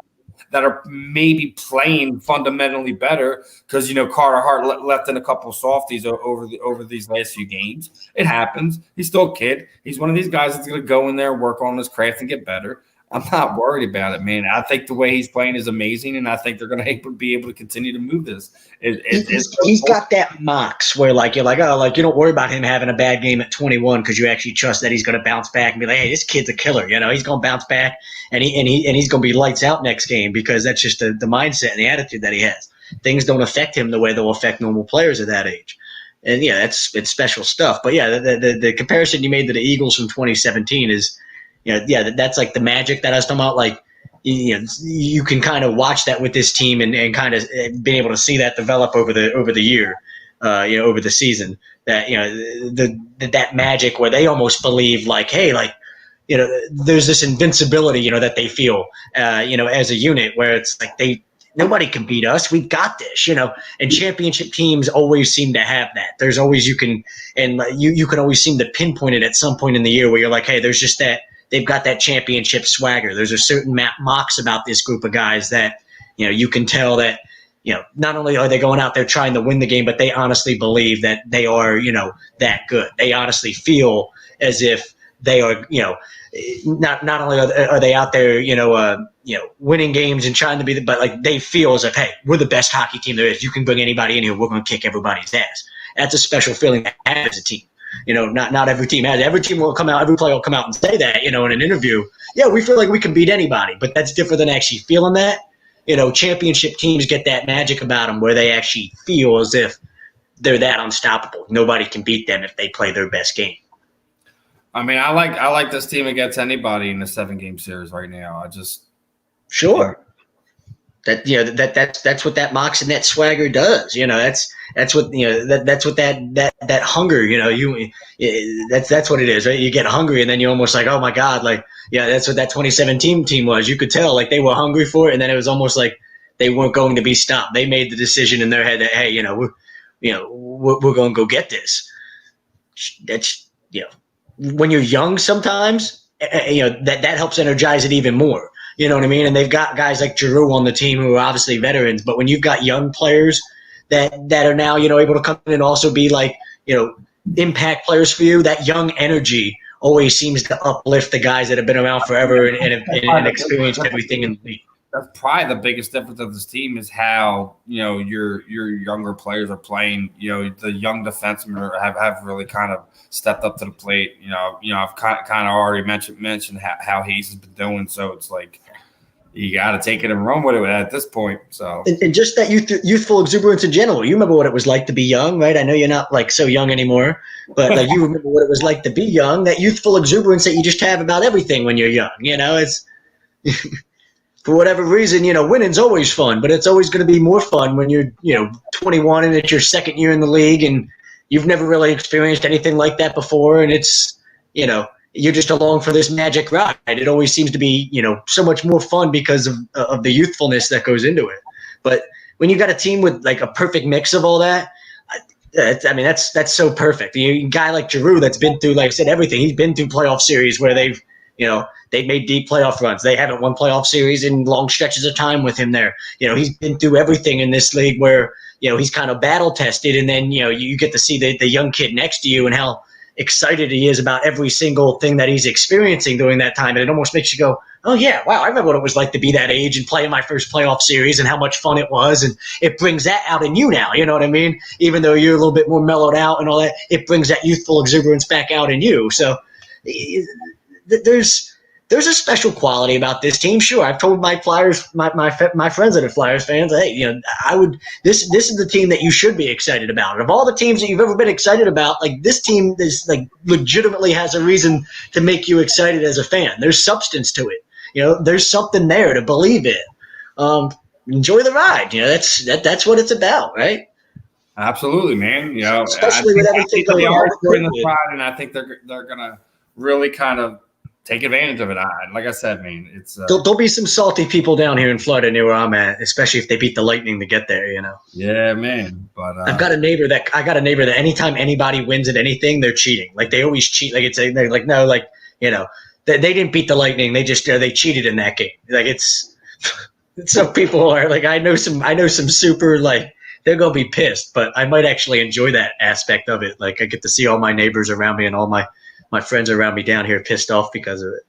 [SPEAKER 1] that are maybe playing fundamentally better because Carter Hart left in a couple of softies over these last few games. It happens. He's still a kid. He's one of these guys that's going to go in there, work on his craft, and get better. I'm not worried about it, man. I think the way he's playing is amazing, and I think they're going to be able to continue to move this.
[SPEAKER 2] He's got that mox where, like, you're like, oh, like, you don't worry about him having a bad game at 21 because you actually trust that he's going to bounce back and be like, hey, this kid's a killer. He's going to bounce back, and he's going to be lights out next game because that's just the mindset and the attitude that he has. Things don't affect him the way they'll affect normal players at that age. And, yeah, it's special stuff. But, yeah, the comparison you made to the Eagles from 2017 is – that's like the magic that I was talking about. Like, you can kind of watch that with this team and kind of being able to see that develop over the year, over the season. That that magic where they almost believe like, hey, like, there's this invincibility, that they feel, as a unit where it's like nobody can beat us. We've got this, and championship teams always seem to have that. There's always you can always seem to pinpoint it at some point in the year where you're like, hey, there's just that. They've got that championship swagger. There's a certain mocks about this group of guys that, you can tell that, not only are they going out there trying to win the game, but they honestly believe that they are, that good. They honestly feel as if they are, not only are they out there, winning games and trying to be, but like they feel as if, hey, we're the best hockey team there is. You can bring anybody in here, we're going to kick everybody's ass. That's a special feeling to have as a team. Not every team has. Every team will come out. Every player will come out and say that, in an interview. Yeah, we feel like we can beat anybody, but that's different than actually feeling that. Championship teams get that magic about them where they actually feel as if they're that unstoppable. Nobody can beat them if they play their best game.
[SPEAKER 1] I mean, I like this team against anybody in the 7-game series right now.
[SPEAKER 2] Sure. That's what that mox and that swagger does. That's what that's what that hunger. That's what it is, right? You get hungry and then you're almost like, oh my god, like that's what that 2017 team was. You could tell like they were hungry for it, and then it was almost like they weren't going to be stopped. They made the decision in their head that hey, we're going to go get this. That's when you're young, sometimes that helps energize it even more. You know what I mean? And they've got guys like Giroux on the team who are obviously veterans, but when you've got young players that are now, able to come in and also be like, impact players for you, that young energy always seems to uplift the guys that have been around forever and experienced everything in the league.
[SPEAKER 1] That's probably the biggest difference of this team is how, your younger players are playing. The young defensemen have really kind of stepped up to the plate. I've kind of already mentioned how Hayes has been doing. So it's like you got to take it and run with it at this point. So
[SPEAKER 2] and just that youthful exuberance in general. You remember what it was like to be young, right? I know you're not like so young anymore, but like you remember what it was like to be young. That youthful exuberance that you just have about everything when you're young. It's. For whatever reason, winning's always fun, but it's always going to be more fun when you're, 21 and it's your second year in the league and you've never really experienced anything like that before. And it's, you're just along for this magic ride. It always seems to be, so much more fun because of the youthfulness that goes into it. But when you got a team with like a perfect mix of all that, that's so perfect. A guy like Giroux that's been through, like I said, everything. He's been through playoff series where they've made deep playoff runs. They haven't won playoff series in long stretches of time with him there. He's been through everything in this league where, he's kind of battle tested. And then, you get to see the young kid next to you and how excited he is about every single thing that he's experiencing during that time. And it almost makes you go, oh, yeah, wow, I remember what it was like to be that age and play in my first playoff series and how much fun it was. And it brings that out in you now, you know what I mean? Even though you're a little bit more mellowed out and all that, it brings that youthful exuberance back out in you. So there's a special quality about this team. Sure, I've told my Flyers, my friends that are Flyers fans, hey, this is the team that you should be excited about. Of all the teams that you've ever been excited about, like this team is like legitimately has a reason to make you excited as a fan. There's substance to it. There's something there to believe in. Enjoy the ride. That's what it's about, right?
[SPEAKER 1] Absolutely, man.
[SPEAKER 2] Especially with everything going on.
[SPEAKER 1] And I think they're gonna really kind of take advantage of it. Like I said, man, it's
[SPEAKER 2] there'll be some salty people down here in Florida near where I'm at, especially if they beat the Lightning to get there.
[SPEAKER 1] Yeah, man. But
[SPEAKER 2] I got a neighbor that anytime anybody wins at anything, they're cheating. Like they always cheat. Like they're like no, like they didn't beat the Lightning. They just they cheated in that game. Like it's some people are like I know some super like they're gonna be pissed, but I might actually enjoy that aspect of it. Like I get to see all my neighbors around me and all my friends around me down here pissed off because of it.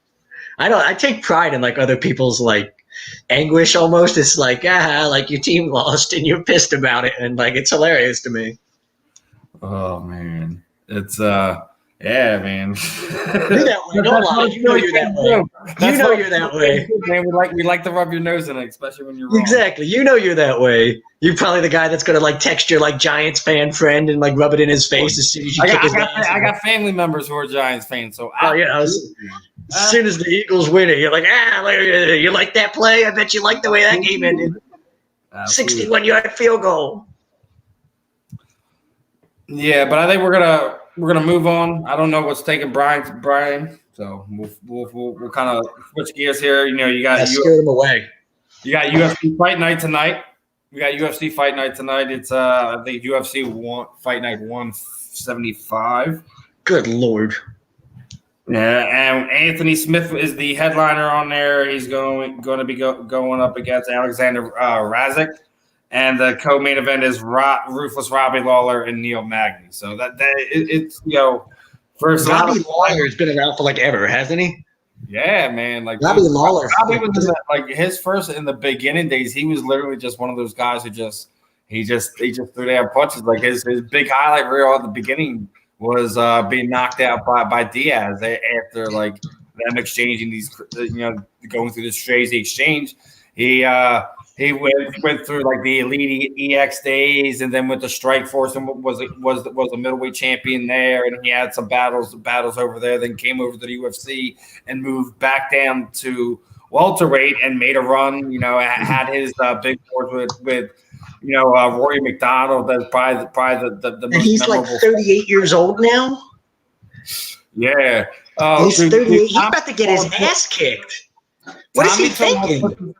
[SPEAKER 2] I take pride in like other people's like anguish almost. It's like, like your team lost and you're pissed about it. And like, it's hilarious to me.
[SPEAKER 1] Oh man. It's, yeah, man.
[SPEAKER 2] You're that way. Don't lie. You know you're that way. You're that way.
[SPEAKER 1] Man, we like to rub your nose in it, especially when you're wrong.
[SPEAKER 2] Exactly. You're that way. You're probably the guy that's gonna like text your like Giants fan friend and like rub it in his face as soon as you kick his ass.
[SPEAKER 1] I got family members who are Giants fans, so
[SPEAKER 2] as soon as the Eagles win it, you're like, you like that play? I bet you like the way that game ended. 61-yard field goal.
[SPEAKER 1] Yeah, but I think we're gonna move on. I don't know what's taking Brian. So we'll kind of switch gears here. You got
[SPEAKER 2] scare them away.
[SPEAKER 1] You got UFC Fight Night tonight. It's I think UFC Fight Night 175.
[SPEAKER 2] Good Lord.
[SPEAKER 1] Yeah, and Anthony Smith is the headliner on there. He's going to be going up against Alexander Razik. And the co-main event is Ruthless Robbie Lawler and Neil Magny. So it's first
[SPEAKER 2] Robbie Lawler has been around for like ever, hasn't he?
[SPEAKER 1] Yeah, man. Like
[SPEAKER 2] Robbie Lawler.
[SPEAKER 1] Robbie was like his first in the beginning days. He was literally just one of those guys who he just threw down punches. Like his big highlight reel at the beginning was being knocked out by Diaz after like them exchanging these going through this crazy exchange. He went through like the Elite EX days, and then went to Strike Force and was a middleweight champion there, and he had some battles over there. Then came over to the UFC and moved back down to welterweight and made a run. Had his big wars with Rory McDonald. That's probably the most.
[SPEAKER 2] And he's like 38 years old now.
[SPEAKER 1] Yeah,
[SPEAKER 2] he's 38. He's about to get his ass kicked. What is he thinking?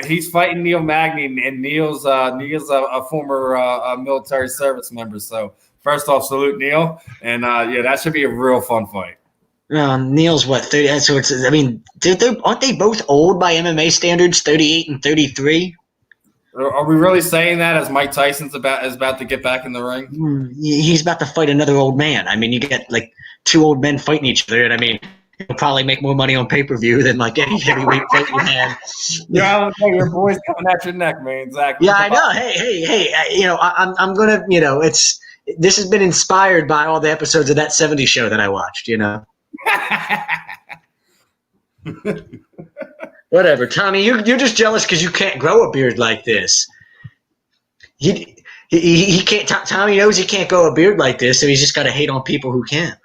[SPEAKER 1] He's fighting Neil Magny, and Neil's a former military service member. So first off, salute Neil, and that should be a real fun fight.
[SPEAKER 2] Neil's what 30? So aren't they both old by MMA standards? 38 and 33.
[SPEAKER 1] Are we really saying that as Mike Tyson's about to get back in the ring?
[SPEAKER 2] He's about to fight another old man. I mean, you get like two old men fighting each other, and I mean. He'll probably make more money on pay-per-view than like any heavyweight fight you had.
[SPEAKER 1] Yeah, your boy's coming at your neck, man. Exactly.
[SPEAKER 2] Yeah, I know. Hey. I'm gonna. This has been inspired by all the episodes of that '70s show that I watched. Whatever, Tommy. You're just jealous because you can't grow a beard like this. He can't. Tommy knows he can't grow a beard like this, so he's just got to hate on people who can.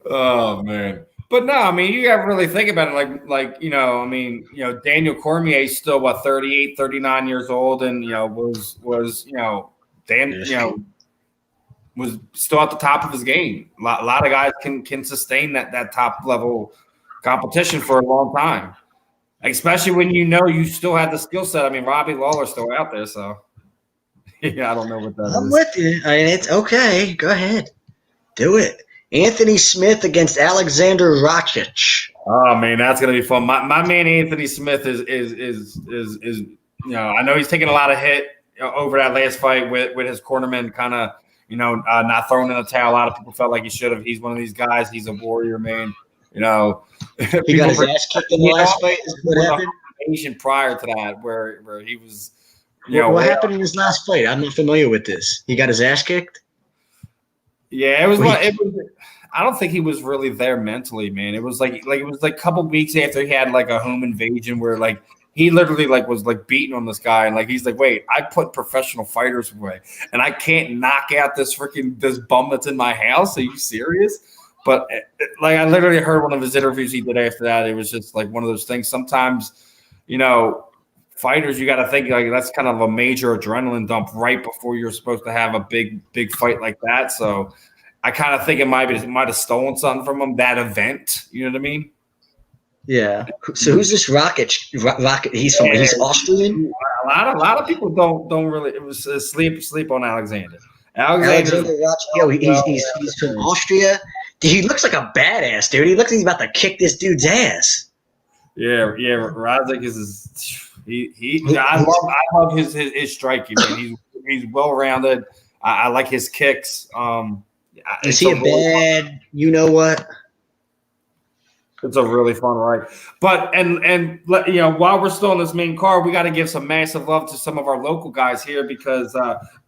[SPEAKER 1] Oh man, but no, I mean you got to really think about it. Daniel Cormier's still 38, 39 years old, and was still at the top of his game. A lot of guys can sustain that top level competition for a long time, especially when you still have the skill set. I mean, Robbie Lawler's still out there, so yeah, I don't know what that is.
[SPEAKER 2] I'm with you. I mean, it's okay. Go ahead, do it. Anthony Smith against Alexander Rakic.
[SPEAKER 1] Oh man, that's gonna be fun. My man Anthony Smith is I know he's taking a lot of hit over that last fight with his cornerman kind of not throwing in the towel. A lot of people felt like he should have. He's one of these guys. He's a warrior, man.
[SPEAKER 2] He got his ass kicked in the last fight. What happened?
[SPEAKER 1] Prior to that, where he was.
[SPEAKER 2] What happened in his last fight? I'm not familiar with this. He got his ass kicked.
[SPEAKER 1] Yeah, it was. I don't think he was really there mentally, man. It was like a couple weeks after he had like a home invasion where like he literally like was like beating on this guy and like he's like, wait, I put professional fighters away and I can't knock out this bum that's in my house. Are you serious? But like I literally heard one of his interviews he did after that. It was just like one of those things. Sometimes, fighters, you got to think like that's kind of a major adrenaline dump right before you're supposed to have a big fight like that. So I kind of think it might have stolen something from him, that event. You know what I mean?
[SPEAKER 2] Yeah. So who's this Rocket? He's Austrian.
[SPEAKER 1] A lot of people don't really. It was sleep on Alexander.
[SPEAKER 2] Alexander Rakic. He's from Austria. He looks like a badass, dude. He looks like he's about to kick this dude's ass.
[SPEAKER 1] Yeah. Rakic is I love his striking. Man. He's well rounded. I like his kicks.
[SPEAKER 2] Is he a bad? You know what?
[SPEAKER 1] It's a really fun ride. But and while we're still on this main card, we got to give some massive love to some of our local guys here because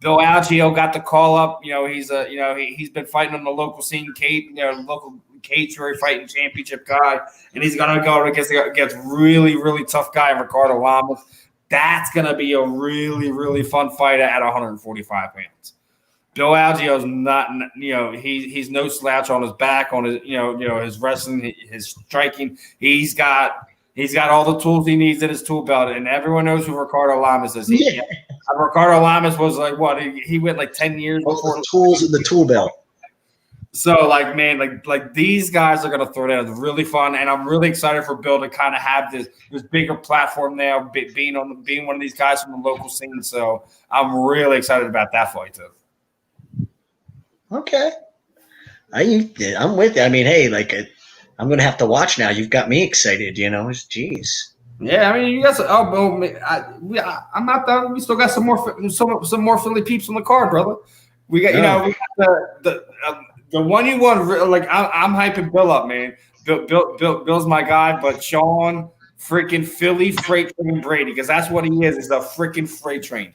[SPEAKER 1] Bill Algeo got the call up. He's he's been fighting on the local scene, local cage-weight fighting championship guy, and he's gonna go against really really tough guy Ricardo Lamas. That's gonna be a really really fun fight at 145 pounds. Bill Algeo's not, he's no slouch on his back, on his, his wrestling, his striking. He's got all the tools he needs in his tool belt, and everyone knows who Ricardo Lamas is. Ricardo Lamas was like what? He went like 10 years before
[SPEAKER 2] the tools in the tool belt.
[SPEAKER 1] So, like, man, like these guys are gonna throw down. It's really fun, and I'm really excited for Bill to kind of have this bigger platform now, being one of these guys from the local scene. So, I'm really excited about that fight too.
[SPEAKER 2] Okay. I'm with you. I mean, hey, I'm going to have to watch now. You've got me excited, Jeez.
[SPEAKER 1] Yeah, I mean, you guys. I'm not done. We still got some more Philly peeps on the card, brother. We got, we got the one you want. Like, I'm hyping Bill up, man. Bill's my guy, but Sean freaking Philly freight train Brady, because that's what he is. He's a freaking freight train.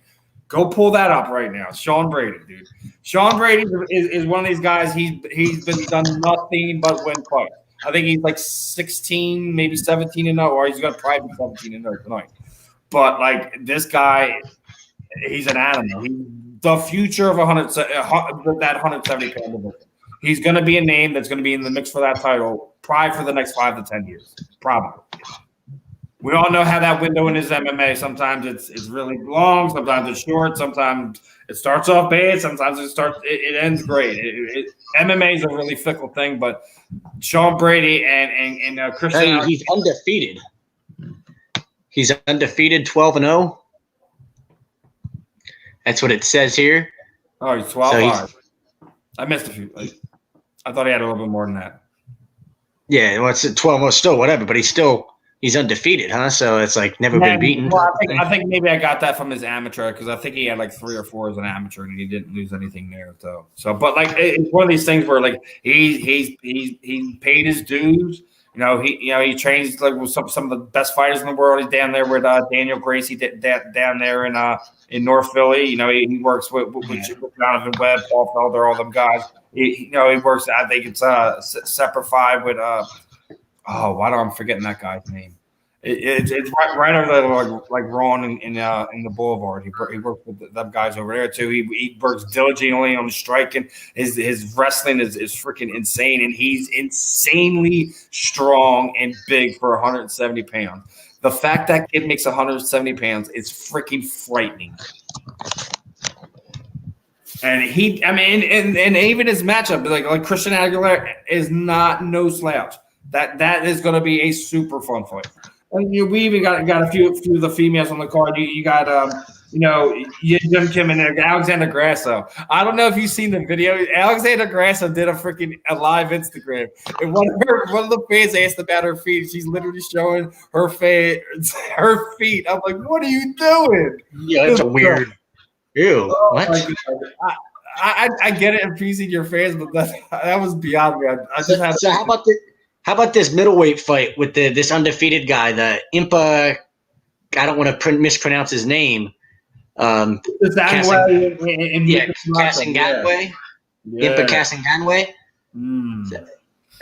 [SPEAKER 1] Go pull that up right now. Sean Brady, dude. Sean Brady is one of these guys. He's been done nothing but win fights. I think he's like 16, maybe 17-0, or he's going to probably be 17-0 tonight. But like this guy, he's an animal. He's the future of that 170 pound division. He's going to be a name that's going to be in the mix for that title probably for the next 5 to 10 years, probably. We all know how that window in his MMA. Sometimes it's really long. Sometimes it's short. Sometimes it starts off bad. Sometimes it ends great. MMA is a really fickle thing. But Sean Brady and Christian,
[SPEAKER 2] he's undefeated. He's undefeated, 12-0. That's what it says here.
[SPEAKER 1] Oh, he's 12-5. I missed a few. I thought he had a little bit more than that.
[SPEAKER 2] Yeah, well, it's 12. Well, still whatever, but he's undefeated, huh? So it's like never been beaten.
[SPEAKER 1] Well, I think maybe I got that from his amateur because I think he had like 3 or 4 as an amateur and he didn't lose anything there. So, but like it's one of these things where like he's paid his dues. He trains like with some of the best fighters in the world. He's down there with Daniel Gracie down there in North Philly. He works with Jonathan Webb, Paul Felder, all them guys. He works. I think it's Separate 5 with why do I'm forgetting that guy's name? It's right over there, like Ron in the Boulevard. He works with them guys over there too. He works diligently on striking. His wrestling is freaking insane, and he's insanely strong and big for 170 pounds. The fact that kid makes 170 pounds is freaking frightening. And and even his matchup, like Christian Aguilera is no slouch. That is going to be a super fun fight. And we even got a few of the females on the card. You got Jim Kim and Alexander Grasso. I don't know if you've seen the video. Alexander Grasso did a live Instagram, and one of the fans asked about her feet. She's literally showing her feet. I'm like, what are you doing?
[SPEAKER 2] Yeah, it's a weird. Ew.
[SPEAKER 1] Oh,
[SPEAKER 2] what?
[SPEAKER 1] I get it, appreciate your fans, but that was beyond me.
[SPEAKER 2] So how about this middleweight fight with this undefeated guy, the Impa? I don't want to mispronounce his name.
[SPEAKER 1] Casangwe.
[SPEAKER 2] Impa Casangwe.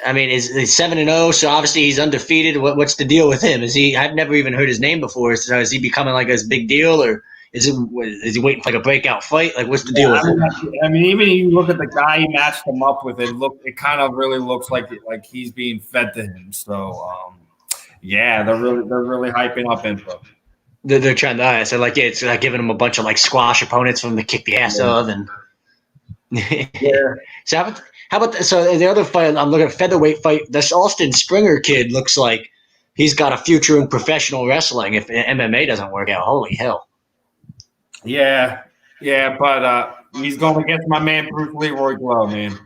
[SPEAKER 2] I mean, he's 7-0, so obviously he's undefeated. What's the deal with him? I've never even heard his name before. So is he becoming like this big deal, or is he waiting for like a breakout fight? Like, what's the deal with him?
[SPEAKER 1] I mean, even if you look at the guy he matched him up with, it kind of really looks like he's being fed to him. So, they're really hyping up Impa.
[SPEAKER 2] They're trying to it's like giving him a bunch of like squash opponents for him to kick the ass of, and So how about the other fight? I'm looking at featherweight fight. This Austin Springer kid looks like he's got a future in professional wrestling if MMA doesn't work out. Holy hell!
[SPEAKER 1] Yeah, but he's going against my man Bruce Leroy Glow, man.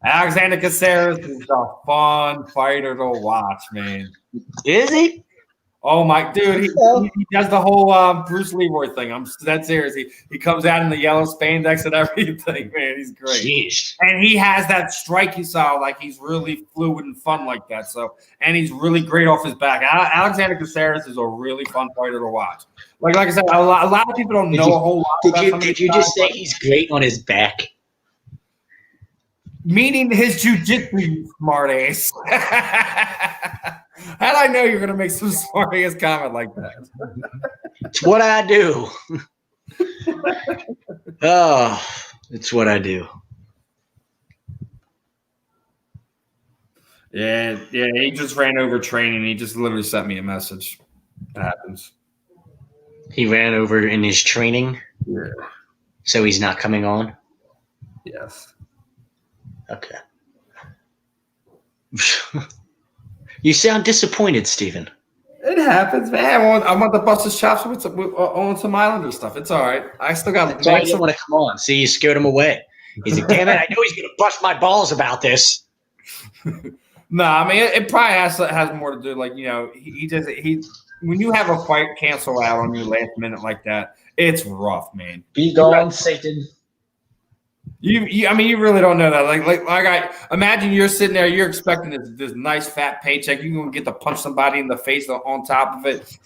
[SPEAKER 1] Alexander Caceres is a fun fighter to watch, man.
[SPEAKER 2] Is he?
[SPEAKER 1] Oh my dude, he does the whole Bruce Leroy thing. I'm that serious. He comes out in the yellow spandex and everything, man. He's great.
[SPEAKER 2] Jeez.
[SPEAKER 1] And he has that striking style, like he's really fluid and fun like that. So, and he's really great off his back. Alexander Caceres is a really fun fighter to watch. Like I said, a lot of people don't know a whole lot.
[SPEAKER 2] Did you just say he's great on his back?
[SPEAKER 1] Meaning his jiu-jitsu smartass. How'd I know you're going to make some smart-ass comment like that?
[SPEAKER 2] It's what I do. It's what I do.
[SPEAKER 1] Yeah, he just ran over training. He just literally sent me a message. That happens.
[SPEAKER 2] He ran over in his training?
[SPEAKER 1] Yeah.
[SPEAKER 2] So he's not coming on?
[SPEAKER 1] Yes.
[SPEAKER 2] Okay. You sound disappointed, Steven.
[SPEAKER 1] It happens, man. I want to bust his chops on some Islander stuff. It's all right. I still got.
[SPEAKER 2] That's why he didn't want to come on. See, you scared him away. He's like, damn it! I know he's going to bust my balls about this.
[SPEAKER 1] No, I mean it probably has more to do. Like he when you have a fight cancel out on your last minute like that, it's rough, man.
[SPEAKER 2] Be gone, Satan.
[SPEAKER 1] I mean, you really don't know that. Like I imagine you're sitting there, you're expecting this nice fat paycheck. You're gonna get to punch somebody in the face on top of it,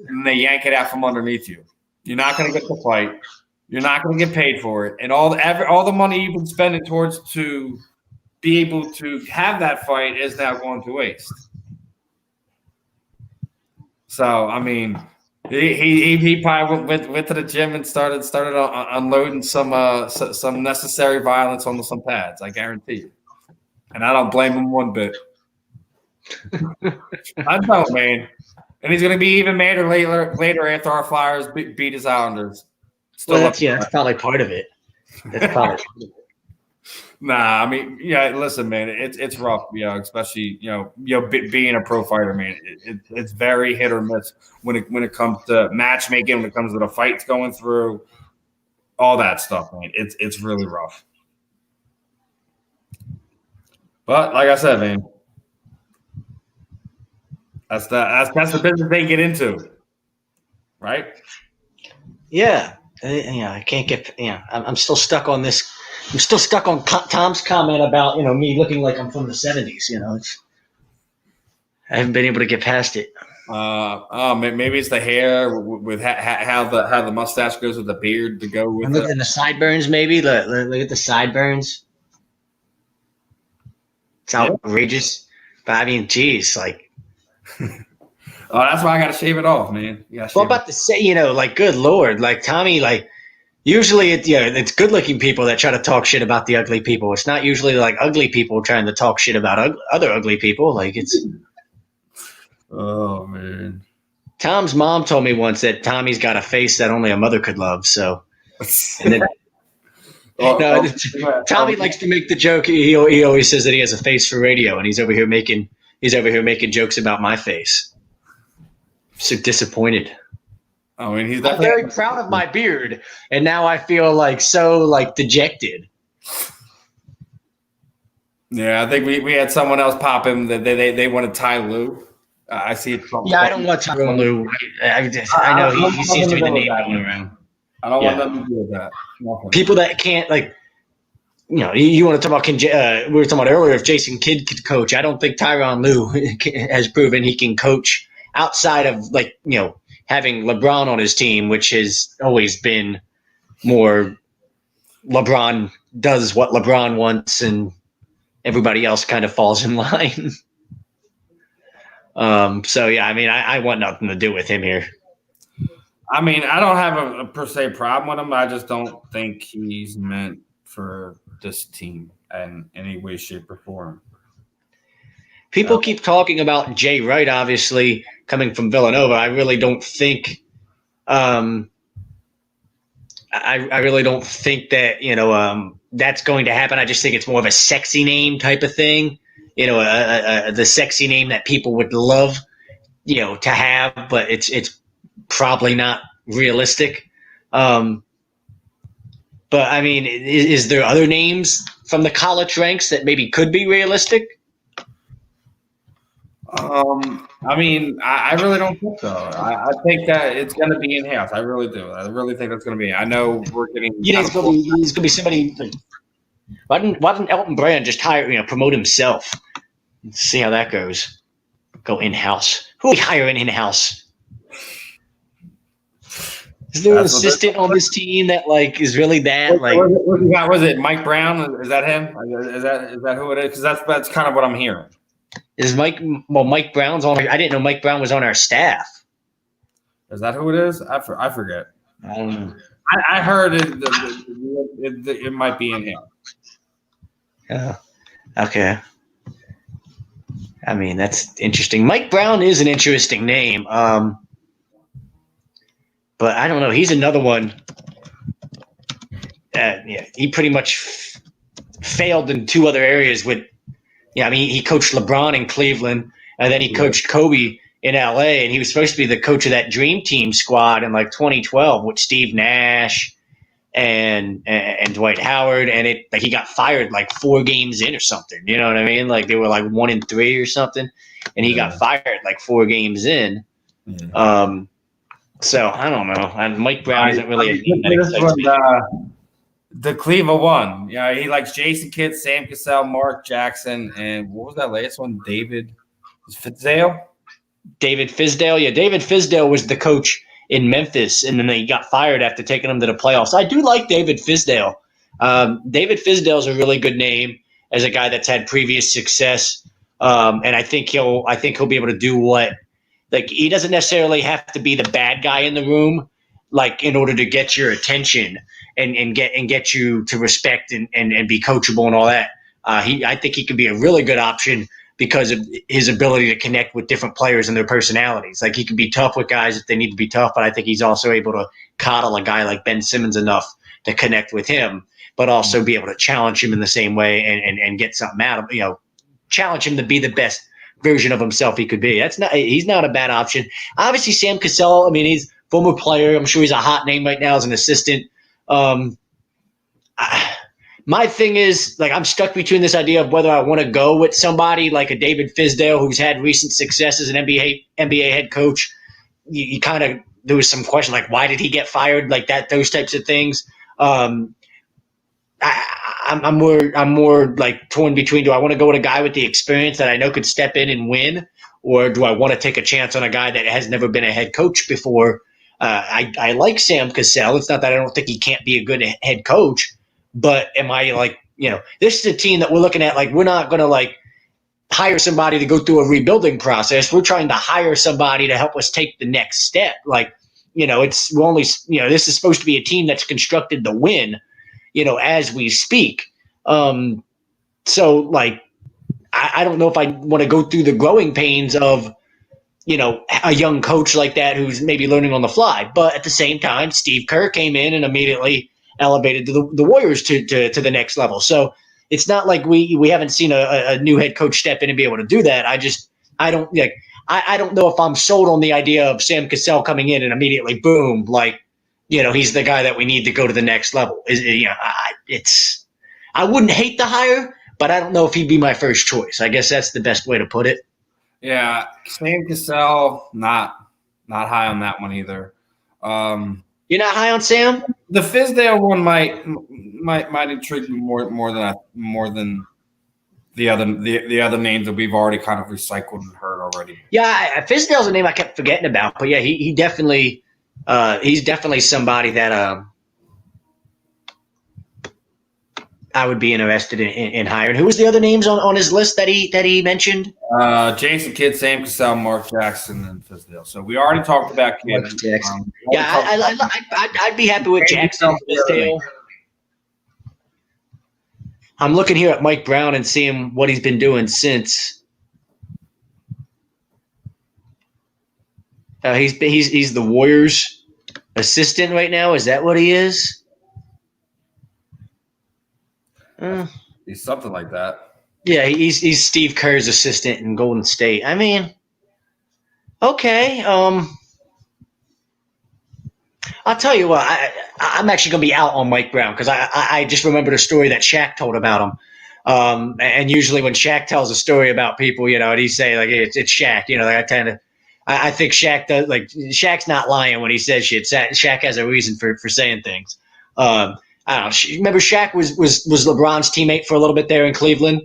[SPEAKER 1] and they yank it out from underneath you. You're not gonna get the fight. You're not gonna get paid for it, and all the money you've been spending towards to be able to have that fight is now going to waste. So I mean. He probably went to the gym and started unloading some necessary violence on some pads. I guarantee you, and I don't blame him one bit. I don't, man. And he's going to be even madder later after our Flyers beat his Islanders.
[SPEAKER 2] That's probably part of it. That's probably.
[SPEAKER 1] Nah, I mean, listen, man, it's rough, especially being a pro fighter, man. It's very hit or miss when it comes to matchmaking, when it comes to the fights going through, all that stuff, man. It's really rough. But like I said, man, that's the business they get into, right?
[SPEAKER 2] Yeah, I can't get. I'm still stuck on this. I'm still stuck on Tom's comment about me looking like I'm from the 70s. I haven't been able to get past it.
[SPEAKER 1] Maybe it's the hair with how the mustache goes with the beard to go with.
[SPEAKER 2] I'm looking at the sideburns. Maybe look at the sideburns. It's outrageous. But I mean, geez, like.
[SPEAKER 1] Oh, that's why I got to shave it off, man.
[SPEAKER 2] What about to say, good Lord, like Tommy, like. Usually, it's good-looking people that try to talk shit about the ugly people. It's not usually like ugly people trying to talk shit about other ugly people. Like it's.
[SPEAKER 1] Oh man!
[SPEAKER 2] Tom's mom told me once that Tommy's got a face that only a mother could love. So. And then,
[SPEAKER 1] Well,
[SPEAKER 2] No, Tommy likes to make the joke. He always says that he has a face for radio, and he's over here making jokes about my face. So disappointed.
[SPEAKER 1] I mean, he's
[SPEAKER 2] I'm very proud of my beard, and now I feel like so like dejected.
[SPEAKER 1] Yeah, I think we had someone else pop him that they wanted Ty Lue. I see it.
[SPEAKER 2] Yeah, I don't want Tyrone Lue. I know he seems to be the name going around.
[SPEAKER 1] I don't want them to do that.
[SPEAKER 2] Nothing. People that can't you want to talk about we were talking about earlier if Jason Kidd could coach. I don't think Tyronn Lue has proven he can coach outside of having LeBron on his team, which has always been more LeBron does what LeBron wants and everybody else kind of falls in line. So yeah, I mean, I want nothing to do with him here.
[SPEAKER 1] I mean, I don't have a per se problem with him. I just don't think he's meant for this team in any way, shape, or form.
[SPEAKER 2] People keep talking about Jay Wright, obviously coming from Villanova. I really don't think. I really don't think that that's going to happen. I just think it's more of a sexy name type of thing. The sexy name that people would love, to have, but it's probably not realistic. But I mean, is there other names from the college ranks that maybe could be realistic?
[SPEAKER 1] I mean, I really don't think so. I think that it's going to be in-house. I really do. I really think that's going to be. I know we're getting.
[SPEAKER 2] It's going to be somebody. Why didn't Elton Brand just promote himself? Let's see how that goes. Go in-house. Who are we hiring in-house? Is there an assistant on this team that is really that
[SPEAKER 1] was it Mike Brown? Is that him? Is that who it is? Because that's kind of what I'm hearing.
[SPEAKER 2] Is Mike Brown's on? I didn't know Mike Brown was on our staff.
[SPEAKER 1] Is that who it is? I forget.
[SPEAKER 2] I don't know.
[SPEAKER 1] I heard it might be in him.
[SPEAKER 2] Yeah. Okay. I mean, that's interesting. Mike Brown is an interesting name. But I don't know. He's another one. He pretty much failed in two other areas he coached LeBron in Cleveland, and then he coached Kobe in LA, and he was supposed to be the coach of that Dream Team squad in 2012 with Steve Nash and Dwight Howard, and he got fired 4 games in or something. You know what I mean? They were 1-3 or something, and he got fired 4 games in. Yeah. So I don't know. And Mike Brown isn't really a name that excites me.
[SPEAKER 1] The Cleveland one. Yeah, he likes Jason Kidd, Sam Cassell, Mark Jackson, and what was that latest one? David Fizdale?
[SPEAKER 2] David Fizdale. Yeah, David Fizdale was the coach in Memphis, and then he got fired after taking them to the playoffs. I do like David Fizdale. David Fizdale is a really good name as a guy that's had previous success, and I think he'll be able to do what. He doesn't necessarily have to be the bad guy in the room, in order to get your attention and get you to respect and be coachable and all that. I think he could be a really good option because of his ability to connect with different players and their personalities. He can be tough with guys if they need to be tough, but I think he's also able to coddle a guy like Ben Simmons enough to connect with him, but also be able to challenge him in the same way and get something out of challenge him to be the best version of himself he could be. He's not a bad option. Obviously, Sam Cassell, I mean, he's a former player. I'm sure he's a hot name right now as an assistant. My thing is, I'm stuck between this idea of whether I want to go with somebody like a David Fizdale who's had recent success as an NBA head coach. You kind of there was some question why did he get fired, those types of things. I'm more torn between, do I want to go with a guy with the experience that I know could step in and win, or do I want to take a chance on a guy that has never been a head coach before? I like Sam Cassell. It's not that I don't think he can't be a good head coach, but am I this is a team that we're looking at we're not going to hire somebody to go through a rebuilding process. We're trying to hire somebody to help us take the next step. This is supposed to be a team that's constructed to win, as we speak. I don't know if I want to go through the growing pains of, a young coach like that who's maybe learning on the fly. But at the same time, Steve Kerr came in and immediately elevated the Warriors to the next level. So it's not like we haven't seen a new head coach step in and be able to do that. I don't know if I'm sold on the idea of Sam Cassell coming in and immediately boom, like, he's the guy that we need to go to the next level. I wouldn't hate the hire, but I don't know if he'd be my first choice. I guess that's the best way to put it.
[SPEAKER 1] Yeah, Sam Cassell, not high on that one either.
[SPEAKER 2] You're not high on Sam?
[SPEAKER 1] The Fizdale one might intrigue me more than the other names that we've already kind of recycled and heard already.
[SPEAKER 2] Yeah, Fizdale's a name I kept forgetting about, but yeah, he definitely he's definitely somebody that I would be interested in hiring. Who was the other names on his list that he mentioned?
[SPEAKER 1] Jason Kidd, Sam Cassell, Mark Jackson, and Fizdale. So we already talked about Kidd.
[SPEAKER 2] I'd be happy with Jackson and Fizdale. I'm looking here at Mike Brown and seeing what he's been doing since. He's the Warriors' assistant right now. Is that what he is?
[SPEAKER 1] He's something like that.
[SPEAKER 2] Yeah, he's Steve Kerr's assistant in Golden State. I mean, okay. I'll tell you what. I'm actually going to be out on Mike Brown because I just remembered a story that Shaq told about him. And usually when Shaq tells a story about people, and he say like it's Shaq. I think Shaq does. Like Shaq's not lying when he says shit. Shaq has a reason for saying things. I don't know. Remember, Shaq was LeBron's teammate for a little bit there in Cleveland,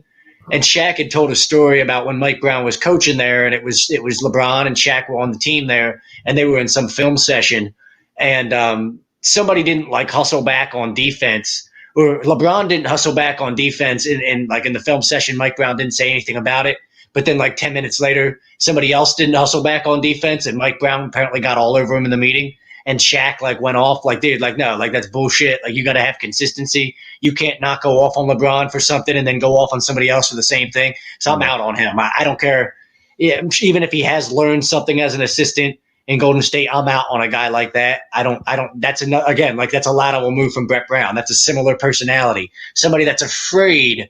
[SPEAKER 2] and Shaq had told a story about when Mike Brown was coaching there, and it was LeBron and Shaq were on the team there, and they were in some film session, and somebody didn't hustle back on defense, or LeBron didn't hustle back on defense, and in the film session, Mike Brown didn't say anything about it. But then 10 minutes later, somebody else didn't hustle back on defense, and Mike Brown apparently got all over him in the meeting. And Shaq went off dude, no, that's bullshit. You got to have consistency. You can't not go off on LeBron for something and then go off on somebody else for the same thing. So I'm out on him. I don't care. Yeah, even if he has learned something as an assistant in Golden State, I'm out on a guy like that. I don't. That's that's a lateral move from Brett Brown. That's a similar personality. Somebody that's afraid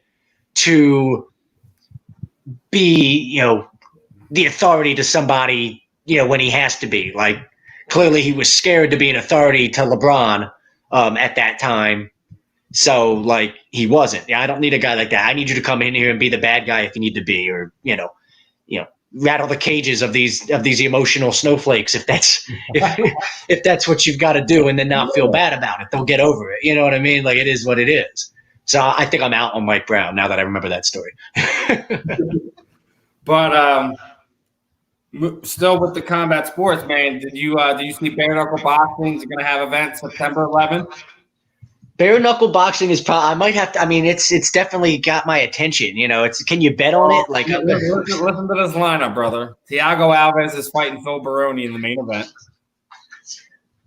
[SPEAKER 2] to be, the authority to somebody, when he has to be. Clearly, he was scared to be an authority to LeBron at that time. So, he wasn't. Yeah, I don't need a guy like that. I need you to come in here and be the bad guy if you need to be, or rattle the cages of these emotional snowflakes if that's if that's what you've got to do, and then not feel bad about it. They'll get over it. You know what I mean? It is what it is. So I think I'm out on Mike Brown now that I remember that story.
[SPEAKER 1] But still with the combat sports, man, did you see bare knuckle boxing is going to have events September 11th?
[SPEAKER 2] Bare knuckle boxing is probably. I might have to. I mean, it's definitely got my attention. Can you bet on it?
[SPEAKER 1] Listen to this lineup, brother. Thiago Alves is fighting Phil Baroni in the main event.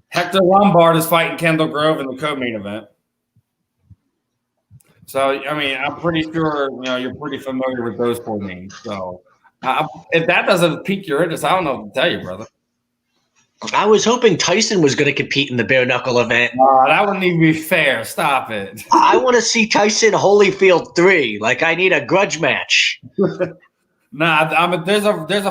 [SPEAKER 1] Hector Lombard is fighting Kendall Grove in the co-main event. So, I mean, I'm pretty sure you're pretty familiar with those four names. So, if that doesn't pique your interest, I don't know what to tell you, brother.
[SPEAKER 2] I was hoping Tyson was going to compete in the bare knuckle event.
[SPEAKER 1] That wouldn't even be fair. Stop it.
[SPEAKER 2] I want to see Tyson Holyfield 3. I need a grudge match.
[SPEAKER 1] There's a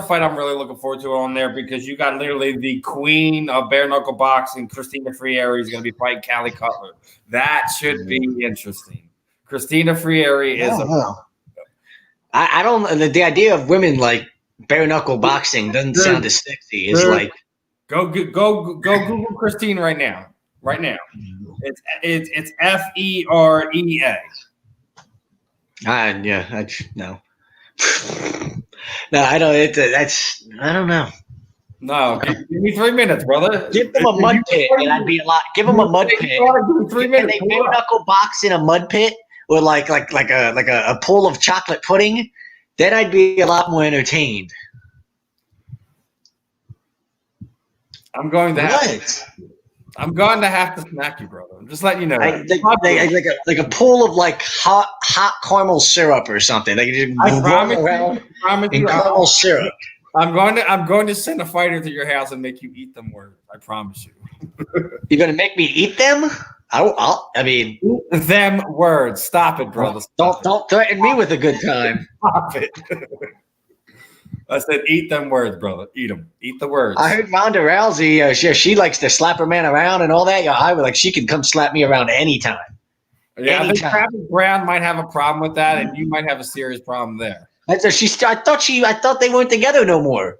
[SPEAKER 1] fight I'm really looking forward to on there because you got literally the queen of bare knuckle boxing, Christina Friere, is going to be fighting Callie Cutler. That should be interesting. Christina Friere is.
[SPEAKER 2] I don't. The idea of women bare knuckle boxing doesn't sound as sexy. It's
[SPEAKER 1] Go Google Christine right now. Right now, it's F-E-R-E-A.
[SPEAKER 2] No. No, I don't. I don't know.
[SPEAKER 1] No, give me 3 minutes, brother.
[SPEAKER 2] Give them a mud pit, and I'd be a lot. Give them a mud pit.
[SPEAKER 1] 3 minutes.
[SPEAKER 2] Can they bare knuckle box in a mud pit or like a pool of chocolate pudding? Then I'd be a lot more entertained.
[SPEAKER 1] I'm going to have to smack you, brother. I'm just letting you know.
[SPEAKER 2] Like a pool of hot caramel syrup or something.
[SPEAKER 1] I promise you,
[SPEAKER 2] caramel syrup.
[SPEAKER 1] I'm going to send a fighter to your house and make you eat them. I promise you.
[SPEAKER 2] You're going to make me eat them? I mean,
[SPEAKER 1] them words. Stop it, brother.
[SPEAKER 2] Don't threaten me with a good time.
[SPEAKER 1] Stop it. I said, eat them words, brother. Eat them. Eat the words.
[SPEAKER 2] I heard Ronda Rousey. She likes to slap her man around and all that. I would she can come slap me around anytime.
[SPEAKER 1] Yeah, anytime. I think Travis Brown might have a problem with that, and you might have a serious problem there.
[SPEAKER 2] I thought they weren't together no more.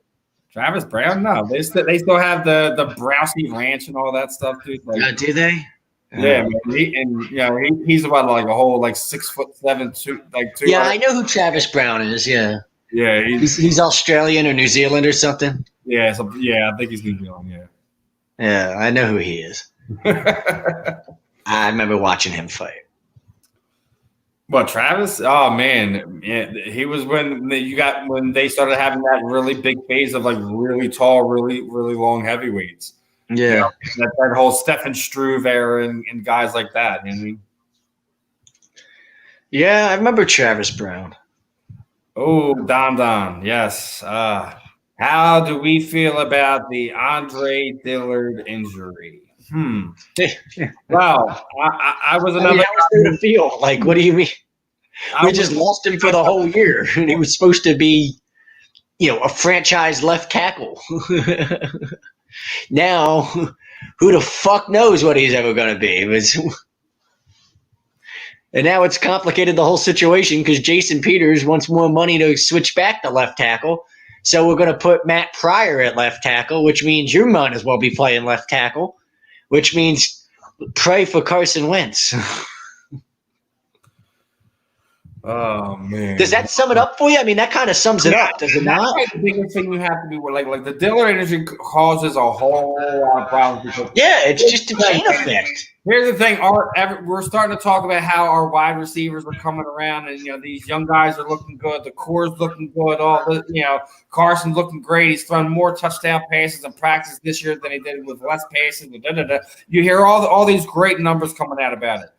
[SPEAKER 1] Travis Brown, no, they still have the Browsey Ranch and all that stuff, dude. Like,
[SPEAKER 2] do they?
[SPEAKER 1] Yeah, man. He's about like a whole 6'7", 2.
[SPEAKER 2] Yeah, I know who Travis Brown is. Yeah.
[SPEAKER 1] Yeah,
[SPEAKER 2] he's Australian or New Zealand or something.
[SPEAKER 1] Yeah, I think he's New Zealand. Yeah.
[SPEAKER 2] Yeah, I know who he is. I remember watching him fight.
[SPEAKER 1] What, Travis? Oh man, yeah, he was when they started having that really big phase of really tall, really really long heavyweights.
[SPEAKER 2] Yeah,
[SPEAKER 1] that whole Stefan Struve era and guys like that. You know what I mean?
[SPEAKER 2] Yeah, I remember Travis Brown.
[SPEAKER 1] Oh, Don, yes. How do we feel about the Andre Dillard injury? Well, I was another.
[SPEAKER 2] How was there to feel? What do you mean? We just lost him for the whole year, and he was supposed to be, a franchise left tackle. Now, who the fuck knows what he's ever going to be? And now it's complicated the whole situation because Jason Peters wants more money to switch back to left tackle. So we're going to put Matt Pryor at left tackle, which means you might as well be playing left tackle, which means pray for Carson Wentz.
[SPEAKER 1] Oh man!
[SPEAKER 2] Does that sum it up for you? I mean, that kind of sums it up, does it not?
[SPEAKER 1] That's the biggest thing you have to be like the Dillard injury causes a whole lot of problems.
[SPEAKER 2] Yeah, it's just a chain effect.
[SPEAKER 1] Here's the thing: we're starting to talk about how our wide receivers are coming around, and these young guys are looking good. The core's looking good. All the Carson's looking great. He's thrown more touchdown passes in practice this year than he did with less passes. You hear all these great numbers coming out about it.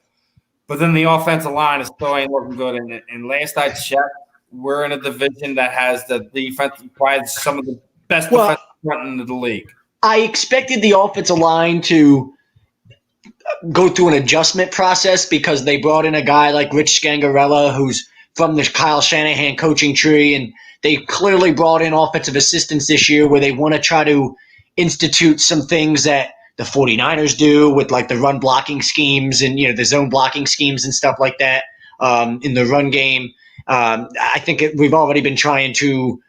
[SPEAKER 1] But then the offensive line is still ain't looking good. And last I checked, we're in a division that has the defense, probably some of the best defensive front in the league.
[SPEAKER 2] I expected the offensive line to go through an adjustment process because they brought in a guy like Rich Scangarella, who's from the Kyle Shanahan coaching tree, and they clearly brought in offensive assistants this year where they want to try to institute some things that the 49ers do with the run blocking schemes and the zone blocking schemes and stuff like that in the run game. I think we've already been trying to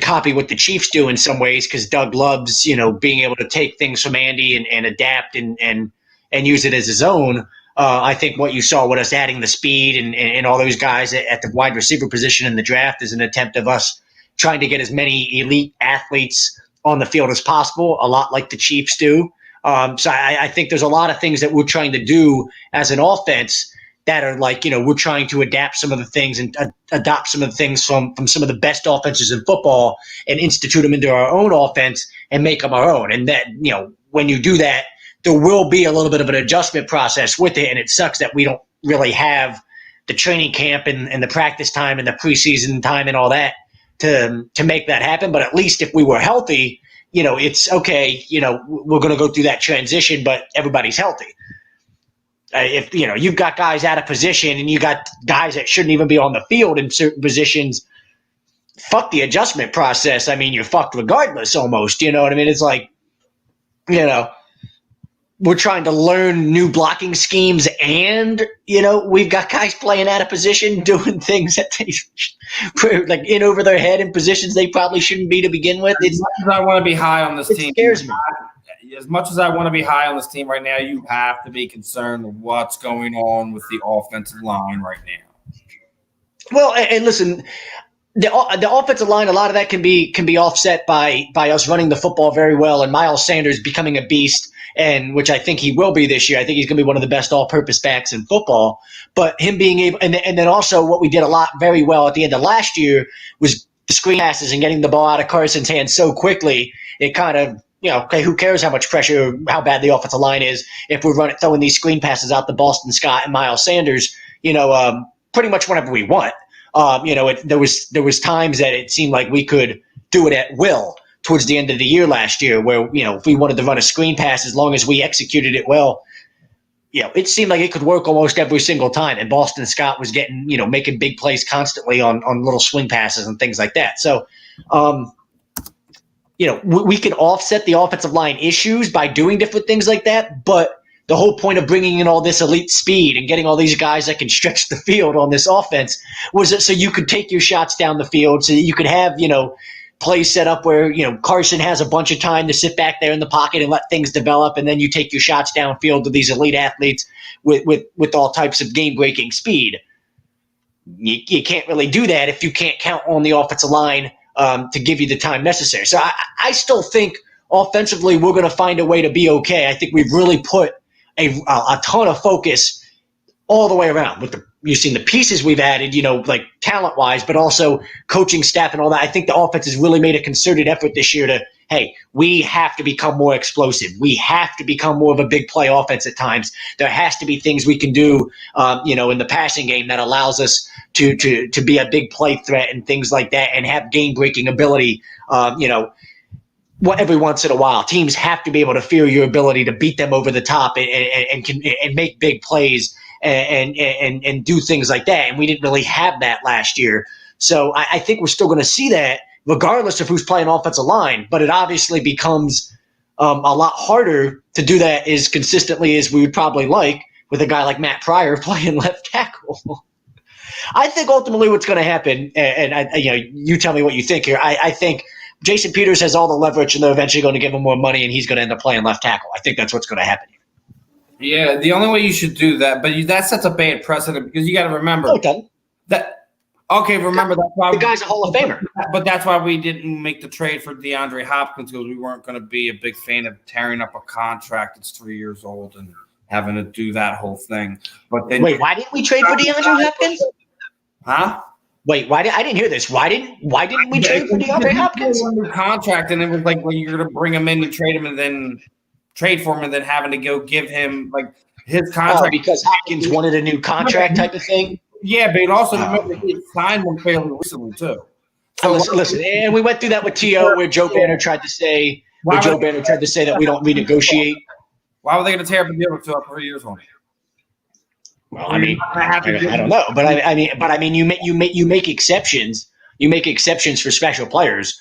[SPEAKER 2] copy what the Chiefs do in some ways because Doug loves being able to take things from Andy and adapt and use it as his own. I think what you saw with us adding the speed and all those guys at the wide receiver position in the draft is an attempt of us trying to get as many elite athletes on the field as possible, a lot like the Chiefs do. So I think there's a lot of things that we're trying to do as an offense that are we're trying to adapt some of the things and adopt some of the things from some of the best offenses in football and institute them into our own offense and make them our own. And that, when you do that, there will be a little bit of an adjustment process with it. And it sucks that we don't really have the training camp and the practice time and the preseason time and all that to make that happen. But at least if we were healthy, it's okay, we're going to go through that transition, but everybody's healthy. If, you've got guys out of position and you got guys that shouldn't even be on the field in certain positions, fuck the adjustment process. I mean, you're fucked regardless almost, you know what I mean? It's we're trying to learn new blocking schemes and, we've got guys playing out of position, doing things that they in over their head in positions they probably shouldn't be to begin with.
[SPEAKER 1] As much as I want to be high on this team,
[SPEAKER 2] it scares me.
[SPEAKER 1] As much as I want to be high on this team right now, you have to be concerned with what's going on with the offensive line right now.
[SPEAKER 2] Well, and listen, the offensive line, a lot of that can be offset by us running the football very well and Miles Sanders becoming a beast. And which I think he will be this year. I think he's going to be one of the best all-purpose backs in football. But him being able, and then also what we did a lot very well at the end of last year was the screen passes and getting the ball out of Carson's hands so quickly. It kind of, okay, who cares how much pressure, how bad the offensive line is if we're throwing these screen passes out to Boston Scott and Miles Sanders, pretty much whenever we want. There was times that it seemed like we could do it at will towards the end of the year last year where, if we wanted to run a screen pass, as long as we executed it well, it seemed like it could work almost every single time. And Boston Scott was getting, making big plays constantly on little swing passes and things like that. So, we can offset the offensive line issues by doing different things like that. But the whole point of bringing in all this elite speed and getting all these guys that can stretch the field on this offense was so you could take your shots down the field, so that you could have, plays set up where, Carson has a bunch of time to sit back there in the pocket and let things develop, and then you take your shots downfield to these elite athletes with all types of game-breaking speed. You can't really do that if you can't count on the offensive line to give you the time necessary. So I still think offensively we're going to find a way to be okay. I think we've really put a ton of focus all the way around with you've seen the pieces we've added, like talent wise, but also coaching staff and all that. I think the offense has really made a concerted effort this year to, hey, we have to become more explosive. We have to become more of a big play offense at times. There has to be things we can do, in the passing game that allows us to be a big play threat and things like that, and have game breaking ability, every once in a while. Teams have to be able to fear your ability to beat them over the top and make big plays and do things like that. And we didn't really have that last year. So I think we're still going to see that regardless of who's playing offensive line. But it obviously becomes a lot harder to do that as consistently as we would probably like with a guy like Matt Pryor playing left tackle. I think ultimately what's going to happen, and you tell me what you think here. I think Jason Peters has all the leverage, and they're eventually going to give him more money, and he's going to end up playing left tackle. I think that's what's going to happen here.
[SPEAKER 1] Yeah, the only way you should do that, but that sets a bad precedent because you got to remember that. Okay, remember that's why
[SPEAKER 2] the guy's a Hall of Famer.
[SPEAKER 1] But that's why we didn't make the trade for DeAndre Hopkins, because we weren't going to be a big fan of tearing up a contract that's 3 years old and having to do that whole thing. But then
[SPEAKER 2] wait, why didn't we trade for DeAndre Hopkins?
[SPEAKER 1] Huh?
[SPEAKER 2] Wait, I didn't hear this. Why didn't we trade for DeAndre Hopkins?
[SPEAKER 1] Contract, and it was like, well, you're going to bring him in and trade him, and then trade for him, and then having to go give him like his contract
[SPEAKER 2] because Hopkins wanted a new contract type of thing.
[SPEAKER 1] Yeah, but also remember he signed one fairly recently too.
[SPEAKER 2] So listen, and we went through that with T.O. where Joe Banner tried to say that we don't renegotiate.
[SPEAKER 1] Why were they going to tear up the deal for 3 years on it?
[SPEAKER 2] Well, I don't know, but I mean, you make exceptions. You make exceptions for special players.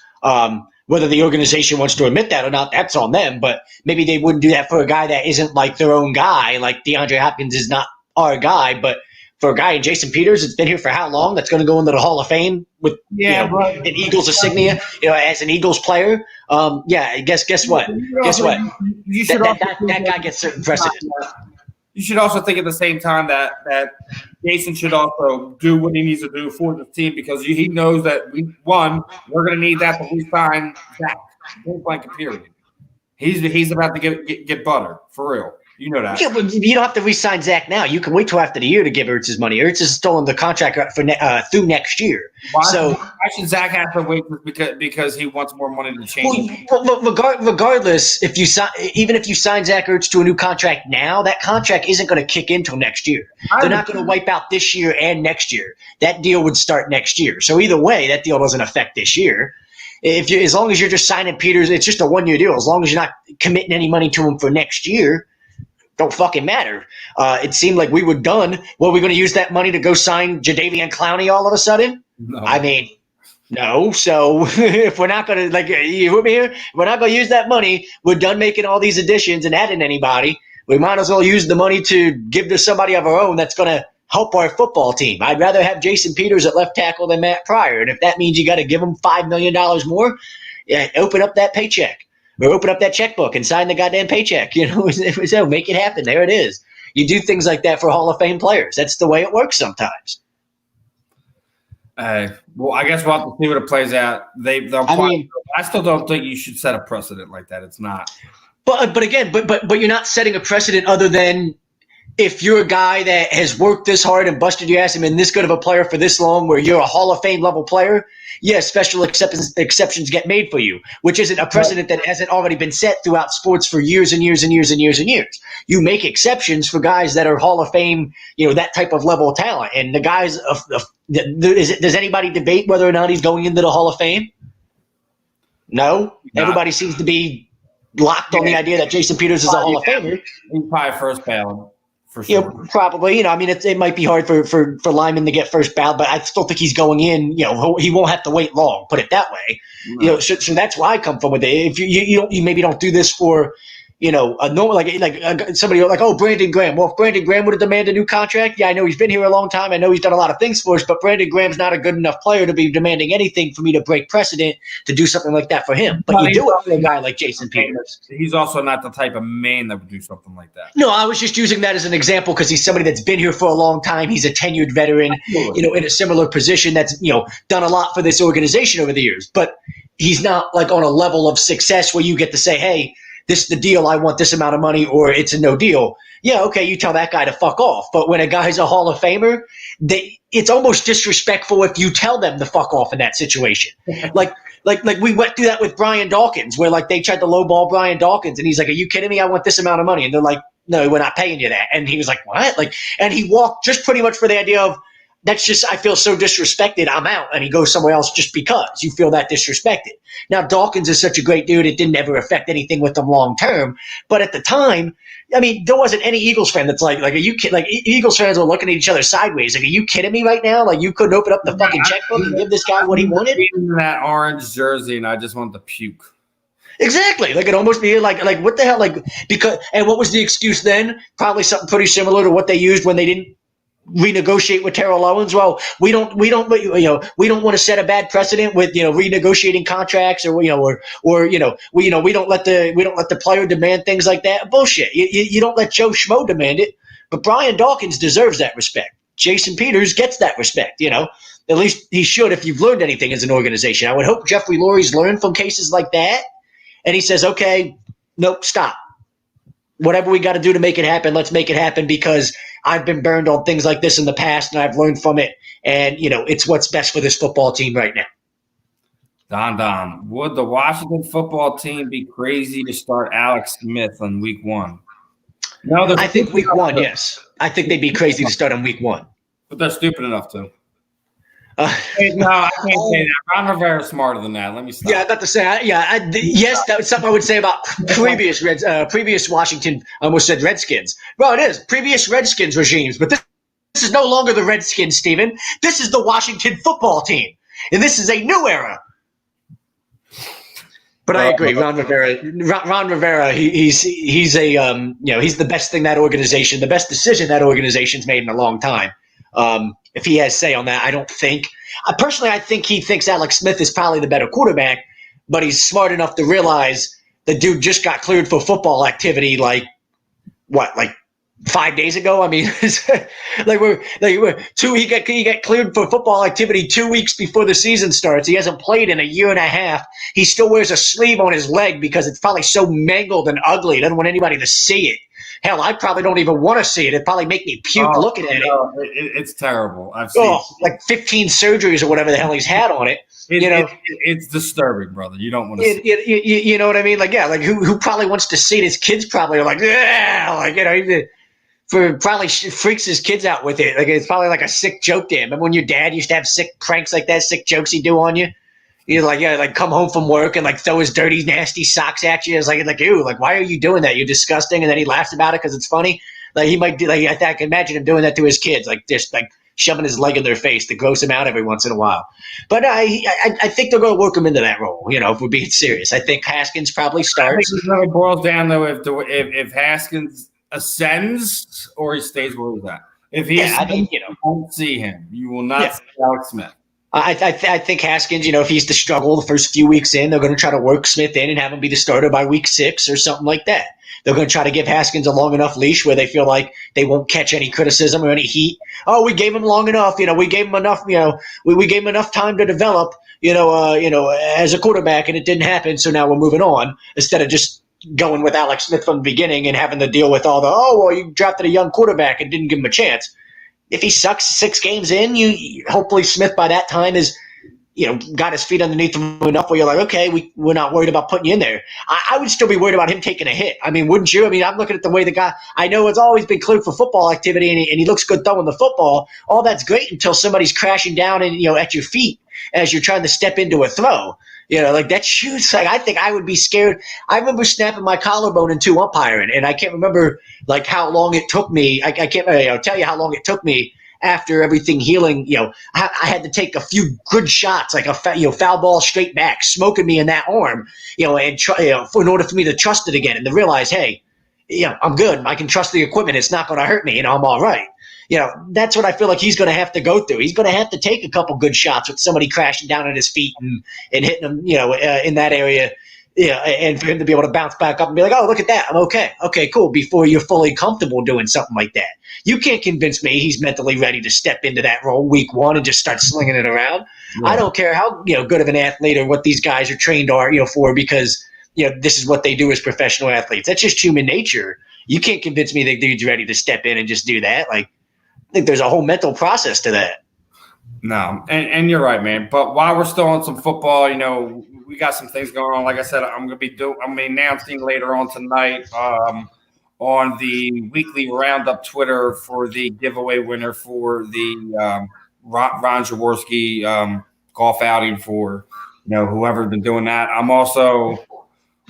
[SPEAKER 2] Whether the organization wants to admit that or not, that's on them. But maybe they wouldn't do that for a guy that isn't like their own guy. Like DeAndre Hopkins is not our guy, but for a guy in Jason Peters that's been here for how long? That's going to go into the Hall of Fame with an Eagles insignia, as an Eagles player. Guess what? That guy gets certain precedent.
[SPEAKER 1] You should also think at the same time that Jason should also do what he needs to do for the team, because he knows that we're going to need that to re-sign Zach. Point blank period. He's about to get butter for real. You know that.
[SPEAKER 2] Yeah, but you don't have to re-sign Zach now. You can wait till after the year to give Ertz his money. Ertz has stolen the contract for through next year.
[SPEAKER 1] Why should Zach have to wait because he wants more money to change?
[SPEAKER 2] Well, regardless, even if you sign Zach Ertz to a new contract now, that contract isn't going to kick in till next year. They're not going to wipe out this year and next year. That deal would start next year. So either way, that deal doesn't affect this year. As long as you're just signing Peters, it's just a 1 year deal. As long as you're not committing any money to him for next year, don't fucking matter. It seemed like we were done. Were we going to use that money to go sign Jadeveon Clowney all of a sudden?
[SPEAKER 1] No.
[SPEAKER 2] I mean, no. So if we're not going to, you with me here? We're not going to use that money. We're done making all these additions and adding anybody. We might as well use the money to give to somebody of our own that's going to help our football team. I'd rather have Jason Peters at left tackle than Matt Pryor. And if that means you got to give him $5 million more, open up that paycheck. Or open up that checkbook and sign the goddamn paycheck. So make it happen. There it is. You do things like that for Hall of Fame players. That's the way it works sometimes.
[SPEAKER 1] Well, I guess we'll have to see what it plays out. I still don't think you should set a precedent like that. It's not.
[SPEAKER 2] But again, but you're not setting a precedent other than if you're a guy that has worked this hard and busted your ass and been this good of a player for this long, where you're a Hall of Fame level player. Yes, special exceptions get made for you, which isn't a precedent that hasn't already been set throughout sports for years and years and years and years and years. You make exceptions for guys that are Hall of Fame, that type of level of talent. And the guys does anybody debate whether or not he's going into the Hall of Fame? No. Everybody seems to be locked on the idea that Jason Peters is a Hall of Famer.
[SPEAKER 1] He's probably first ballot. For sure.
[SPEAKER 2] Probably. I mean, it might be hard for Lyman to get first ballot, but I still think he's going in. He won't have to wait long. Put it that way. No. So that's where I come from with it. If you maybe don't do this for, a normal like somebody like, oh, Brandon Graham. Well, if Brandon Graham would have demanded a new contract, yeah, I know he's been here a long time. I know he's done a lot of things for us, but Brandon Graham's not a good enough player to be demanding anything for me to break precedent to do something like that for him. But you do it for a guy like Jason Peters.
[SPEAKER 1] He's also not the type of man that would do something like that.
[SPEAKER 2] No, I was just using that as an example because he's somebody that's been here for a long time. He's a tenured veteran, in a similar position that's, done a lot for this organization over the years. But he's not like on a level of success where you get to say, hey, this is the deal, I want this amount of money, or it's a no deal. Yeah, okay, you tell that guy to fuck off. But when a guy's a Hall of Famer, it's almost disrespectful if you tell them to fuck off in that situation. Like we went through that with Brian Dawkins, where like they tried to lowball Brian Dawkins, and he's like, "Are you kidding me? I want this amount of money." And they're like, "No, we're not paying you that." And he was like, "What?" And he walked just pretty much for the idea of, that's just, I feel so disrespected, I'm out. And he goes somewhere else just because you feel that disrespected. Now, Dawkins is such a great dude, it didn't ever affect anything with him long term. But at the time, I mean, there wasn't any Eagles fan that's like, are you kidding? Like, Eagles fans were looking at each other sideways. Like, are you kidding me right now? Like, you couldn't open up the fucking checkbook and give this guy what he wanted?
[SPEAKER 1] That orange jersey, and I just wanted to puke.
[SPEAKER 2] Exactly. Like, it almost be like what the hell? Like, because, and what was the excuse then? Probably something pretty similar to what they used when they didn't renegotiate with Terrell Owens. Well, we don't want to set a bad precedent with renegotiating contracts, or we don't let the player demand things like that. Bullshit. You don't let Joe Schmo demand it. But Brian Dawkins deserves that respect. Jason Peters gets that respect. At least he should, if you've learned anything as an organization. I would hope Jeffrey Lurie's learned from cases like that, and he says, okay, nope, stop. Whatever we got to do to make it happen, let's make it happen, because I've been burned on things like this in the past, and I've learned from it. And, it's what's best for this football team right now.
[SPEAKER 1] Don, would the Washington football team be crazy to start Alex Smith on week 1?
[SPEAKER 2] No, I think week 1, yes. I think they'd be crazy to start on week 1.
[SPEAKER 1] But they're stupid enough to. No, I can't say that. Ron Rivera's smarter than that. Let me stop.
[SPEAKER 2] Yeah, I got to say, yes, that was something I would say about previous Washington, I almost said Redskins. Well, it is previous Redskins regimes, but this is no longer the Redskins, Steven. This is the Washington football team, and this is a new era. But I agree, Ron Rivera. He's he's the best thing that organization, the best decision that organization's made in a long time. If he has say on that, I don't think. Personally, I think he thinks Alex Smith is probably the better quarterback, but he's smart enough to realize the dude just got cleared for football activity like 5 days ago? I mean, he got cleared for football activity 2 weeks before the season starts. He hasn't played in a year and a half. He still wears a sleeve on his leg because it's probably so mangled and ugly. He doesn't want anybody to see it. Hell, I probably don't even want to see it. It'd probably make me puke looking at it.
[SPEAKER 1] It's terrible. I've seen
[SPEAKER 2] like 15 surgeries or whatever the hell he's had on it.
[SPEAKER 1] It's disturbing, brother. You don't want to see it.
[SPEAKER 2] You know what I mean? Like, yeah, like who probably wants to see it? His kids probably are like, yeah, like, probably freaks his kids out with it. Like, it's probably like a sick joke to him. Remember when your dad used to have sick pranks like that, sick jokes he'd do on you? He'd like come home from work and like throw his dirty, nasty socks at you. It's like, ew, like, why are you doing that? You're disgusting. And then he laughs about it because it's funny. Like, he might do, like, I can imagine him doing that to his kids, like just like shoving his leg in their face to gross him out every once in a while. But I think they're going to work him into that role. If we're being serious, I think Haskins probably starts.
[SPEAKER 1] I think it boils down though if Haskins ascends or he stays where he's at. If he you won't see him. You will not see Alex Smith.
[SPEAKER 2] I think Haskins, if he's to struggle the first few weeks in, they're going to try to work Smith in and have him be the starter by week 6 or something like that. They're going to try to give Haskins a long enough leash where they feel like they won't catch any criticism or any heat. Oh, we gave him long enough. We gave him enough. We gave him enough time to develop. As a quarterback, and it didn't happen. So now we're moving on instead of just going with Alex Smith from the beginning and having to deal with all the you drafted a young quarterback and didn't give him a chance. If he sucks 6 games in, hopefully Smith by that time is, got his feet underneath him enough where you're like, okay, we're not worried about putting you in there. I would still be worried about him taking a hit. I mean, wouldn't you? I mean, I'm looking at the way the guy, I know it's always been cleared for football activity and he looks good throwing the football. All that's great until somebody's crashing down and, at your feet as you're trying to step into a throw. Like that shoots. Like I think I would be scared. I remember snapping my collarbone in 2 umpiring, and I can't remember like how long it took me. I can't tell you how long it took me after everything healing. I had to take a few good shots, like a foul ball straight back, smoking me in that arm. And in order for me to trust it again and to realize, hey, I'm good. I can trust the equipment. It's not going to hurt me. I'm all right. That's what I feel like he's going to have to go through. He's going to have to take a couple good shots with somebody crashing down at his feet and hitting him, in that area. And for him to be able to bounce back up and be like, oh, look at that. I'm okay. Okay, cool. Before you're fully comfortable doing something like that. You can't convince me he's mentally ready to step into that role week 1 and just start slinging it around. Yeah. I don't care how, good of an athlete or what these guys are trained for, because, this is what they do as professional athletes. That's just human nature. You can't convince me that dude's ready to step in and just do that. Like, I think there's a whole mental process to that.
[SPEAKER 1] No, and you're right, man. But while we're still on some football, we got some things going on. Like I said, I'm gonna be announcing later on tonight on the weekly Roundup Twitter for the giveaway winner for the Ron Jaworski golf outing for whoever's been doing that. I'm also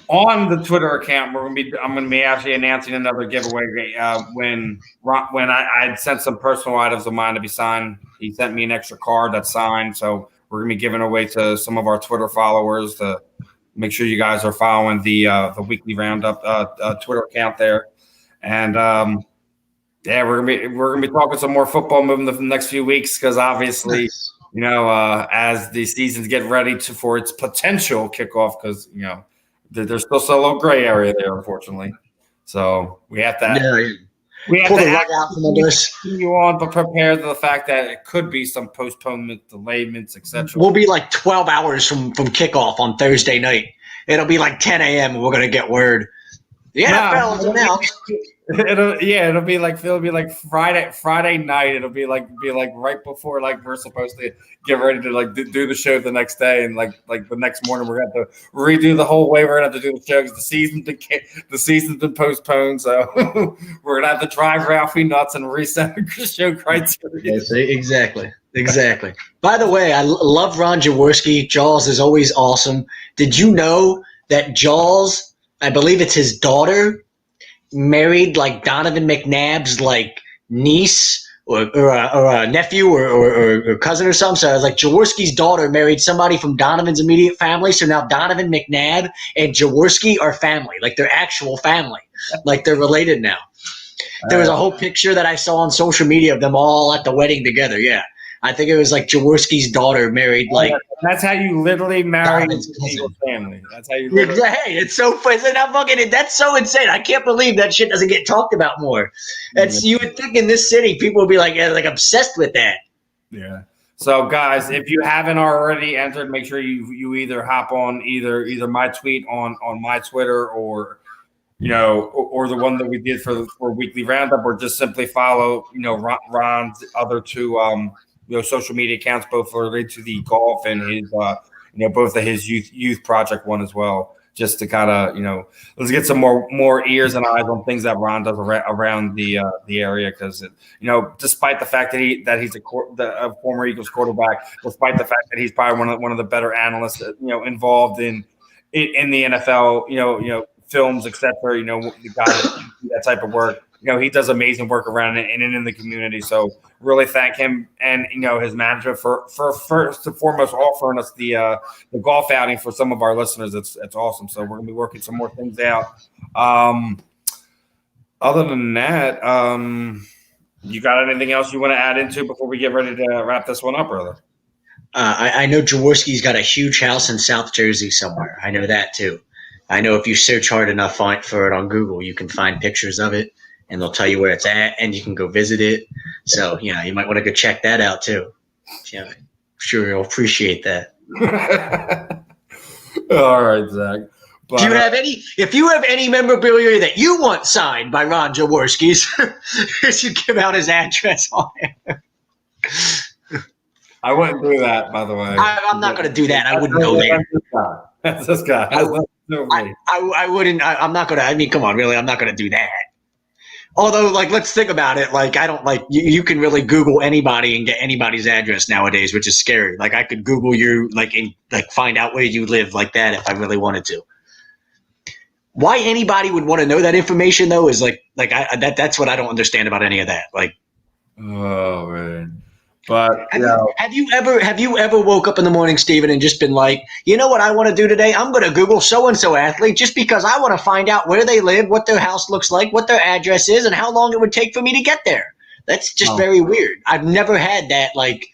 [SPEAKER 1] on the Twitter account. I'm gonna be actually announcing another giveaway when I sent some personal items of mine to be signed. He sent me an extra card that's signed, so we're gonna be giving away to some of our Twitter followers to make sure you guys are following the weekly Roundup Twitter account there. And we're gonna be talking some more football moving the next few weeks, because obviously, as the seasons get ready for its potential kickoff, because there's still a little gray area there, unfortunately. So we have to continue on, but prepare for the fact that it could be some postponement, delayments, etc.
[SPEAKER 2] We'll be like 12 hours from kickoff on Thursday night. It'll be like 10 a.m. and we're gonna get word. The NFL is announced.
[SPEAKER 1] It'll be like Friday night. It'll be like right before we're supposed to get ready to do the show the next day, and like the next morning we're gonna have to redo the whole way. We're gonna have to do the show because the season's been postponed. So we're gonna have to drive Ralphie nuts and reset the show criteria.
[SPEAKER 2] Yes, exactly. By the way, I love Ron Jaworski. Jaws is always awesome. Did you know that Jaws, I believe it's his daughter, married Donovan McNabb's niece or a nephew or cousin or something? So it's Jaworski's daughter married somebody from Donovan's immediate family. So now Donovan McNabb and Jaworski are family, they're actual family, they're related now. There was a whole picture that I saw on social media of them all at the wedding together. Yeah. I think it was Jaworski's daughter married
[SPEAKER 1] that's how you literally marry your family. That's how you literally.
[SPEAKER 2] Hey, it's so funny. That's so insane. I can't believe that shit doesn't get talked about more. You would think in this city people would be obsessed with that.
[SPEAKER 1] Yeah. So guys, if you haven't already entered, make sure you either hop on either my tweet on my Twitter or or the one that we did for weekly roundup, or just simply follow Ron's other two social media accounts, both related to the golf and his both of his youth project one as well, just to kind of let's get some more ears and eyes on things that Ron does around the area, because despite the fact that he's a former Eagles quarterback, despite the fact that he's probably one of the better analysts involved in the NFL, films, etc. The guy that do that type of work. He does amazing work around it and in the community. So really thank him and his management for first and foremost offering us the golf outing for some of our listeners. It's awesome. So we're gonna be working some more things out. Other than that, you got anything else you want to add into before we get ready to wrap this one up, brother?
[SPEAKER 2] I know Jaworski's got a huge house in South Jersey somewhere. I know that too. I know if you search hard enough for it on Google, you can find pictures of it. And they'll tell you where it's at, and you can go visit it. So, you might want to go check that out too. Yeah, I'm sure you'll appreciate that.
[SPEAKER 1] All right, Zach.
[SPEAKER 2] But, if you have any memorabilia that you want signed by Ron Jaworski's, you should give out his address on it.
[SPEAKER 1] I wouldn't do that, by the way.
[SPEAKER 2] I'm not going to do that. I wouldn't know that.
[SPEAKER 1] That's this guy.
[SPEAKER 2] I wouldn't. I'm not going to. I mean, come on, really? I'm not going to do that. Although, like, let's think about it. Like, I don't like you can really Google anybody and get anybody's address nowadays, which is scary. Like, I could Google you, like, and like find out where you live like that if I really wanted to. Why anybody would want to know that information though is that's what I don't understand about any of that. Like,
[SPEAKER 1] oh man. But
[SPEAKER 2] have you ever woke up in the morning, Steven, and just been like, you know what I want to do today? I'm going to Google so-and-so athlete just because I want to find out where they live, what their house looks like, what their address is, and how long it would take for me to get there. That's just very weird. I've never had that. Like,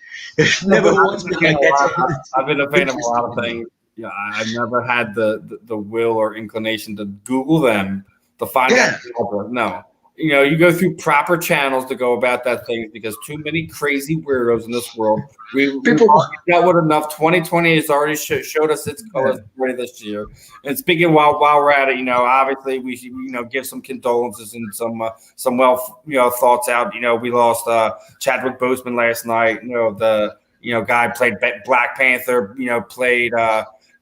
[SPEAKER 2] never once been like that.
[SPEAKER 1] I've been a fan of a lot of things. Yeah, I've never had the will or inclination to Google them to find out. No. You know, you go through proper channels to go about that thing because too many crazy weirdos in this world. We've dealt with enough. 2020 has already showed us its colors already this year. And speaking while we're at it, you know, obviously we should, you know, give some condolences and some thoughts out. You know, we lost Chadwick Boseman last night. You know, the guy played Black Panther. You know, played.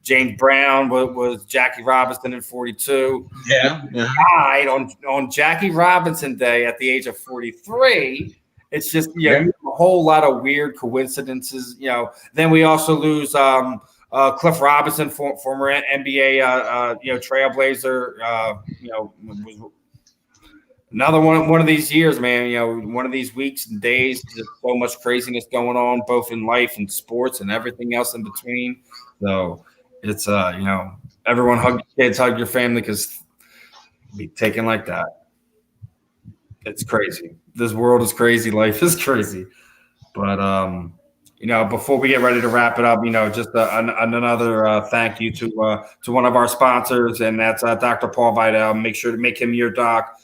[SPEAKER 1] James Brown was Jackie Robinson in 42.
[SPEAKER 2] Yeah.
[SPEAKER 1] Died on Jackie Robinson Day at the age of 43. It's just a whole lot of weird coincidences. You know, then we also lose Cliff Robinson, former NBA trailblazer. Was another one of these years, man. You know, one of these weeks and days. Just so much craziness going on, both in life and sports and everything else in between. So. It's everyone hug your kids, hug your family because be taken like that. It's crazy. This world is crazy. Life is crazy. But before we get ready to wrap it up, just another thank you to one of our sponsors, and that's Dr. Paul Fizdale. Make sure to make him your doc.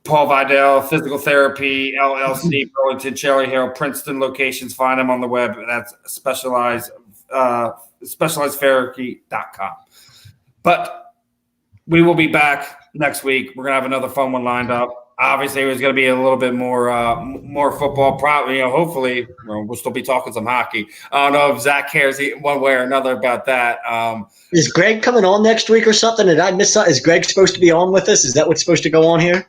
[SPEAKER 1] Paul Fizdale, Physical Therapy, LLC, Burlington, Cherry Hill, Princeton locations. Find him on the web. That's specializedtherapy.com. But we will be back next week. We're gonna have another fun one lined up. Obviously, it was gonna be a little bit more football. Probably, hopefully, we'll still be talking some hockey. I don't know if Zach cares one way or another about that.
[SPEAKER 2] Is Greg coming on next week or something? Did I miss something? Is Greg supposed to be on with us? Is that what's supposed to go on here?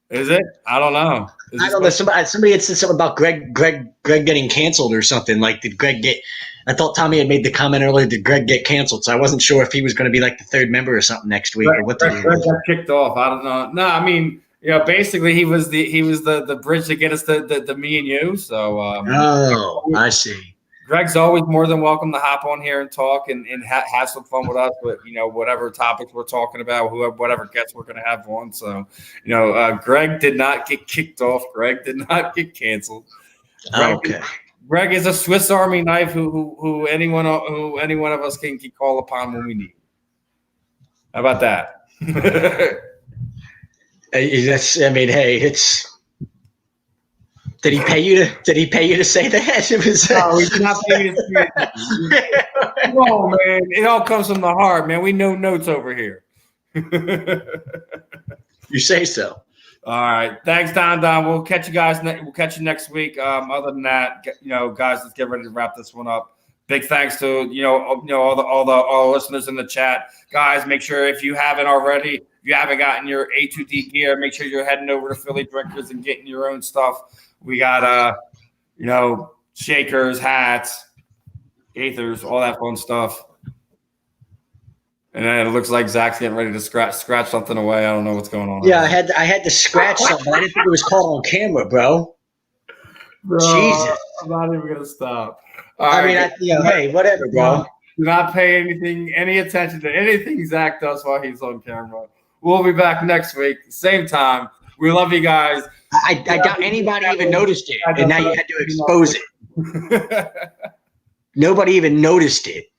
[SPEAKER 1] Is it? I don't know.
[SPEAKER 2] I don't know. Somebody had said something about Greg getting canceled or something. Like, did Greg get? I thought Tommy had made the comment earlier. Did Greg get canceled? So I wasn't sure if he was going to be like the third member or something next week or what.
[SPEAKER 1] Greg got kicked off. I don't know. No, I mean, basically he was the bridge to get us to me and you. So.
[SPEAKER 2] I see.
[SPEAKER 1] Greg's always more than welcome to hop on here and talk and have some fun with us with, whatever topics we're talking about, whatever guests we're going to have on. So, Greg did not get kicked off. Greg did not get canceled. Greg is a Swiss Army knife who any one of us can call upon when we need. How about that?
[SPEAKER 2] It's. Did he pay you to say that? It was.
[SPEAKER 1] No, he did not pay you to say that. No, man, it all comes from the heart, man. We know notes over here.
[SPEAKER 2] You say so.
[SPEAKER 1] All right, thanks, Don. We'll catch you guys. We'll catch you next week. Other than that, guys, let's get ready to wrap this one up. Big thanks to all the listeners in the chat, guys. Make sure if you haven't already, if you haven't gotten your A2D gear, make sure you're heading over to Philly Drinkers and getting your own stuff. We got shakers, hats, gaithers, all that fun stuff. And then it looks like Zach's getting ready to scratch something away. I don't know what's going on.
[SPEAKER 2] Yeah, I had to scratch something. I didn't think it was caught on camera, bro. Jesus.
[SPEAKER 1] I'm not even gonna stop.
[SPEAKER 2] Hey, whatever, bro.
[SPEAKER 1] Do not pay any attention to anything Zach does while he's on camera. We'll be back next week, same time. We love you guys.
[SPEAKER 2] I doubt anybody even noticed it, and now you had to expose it. Nobody even noticed it.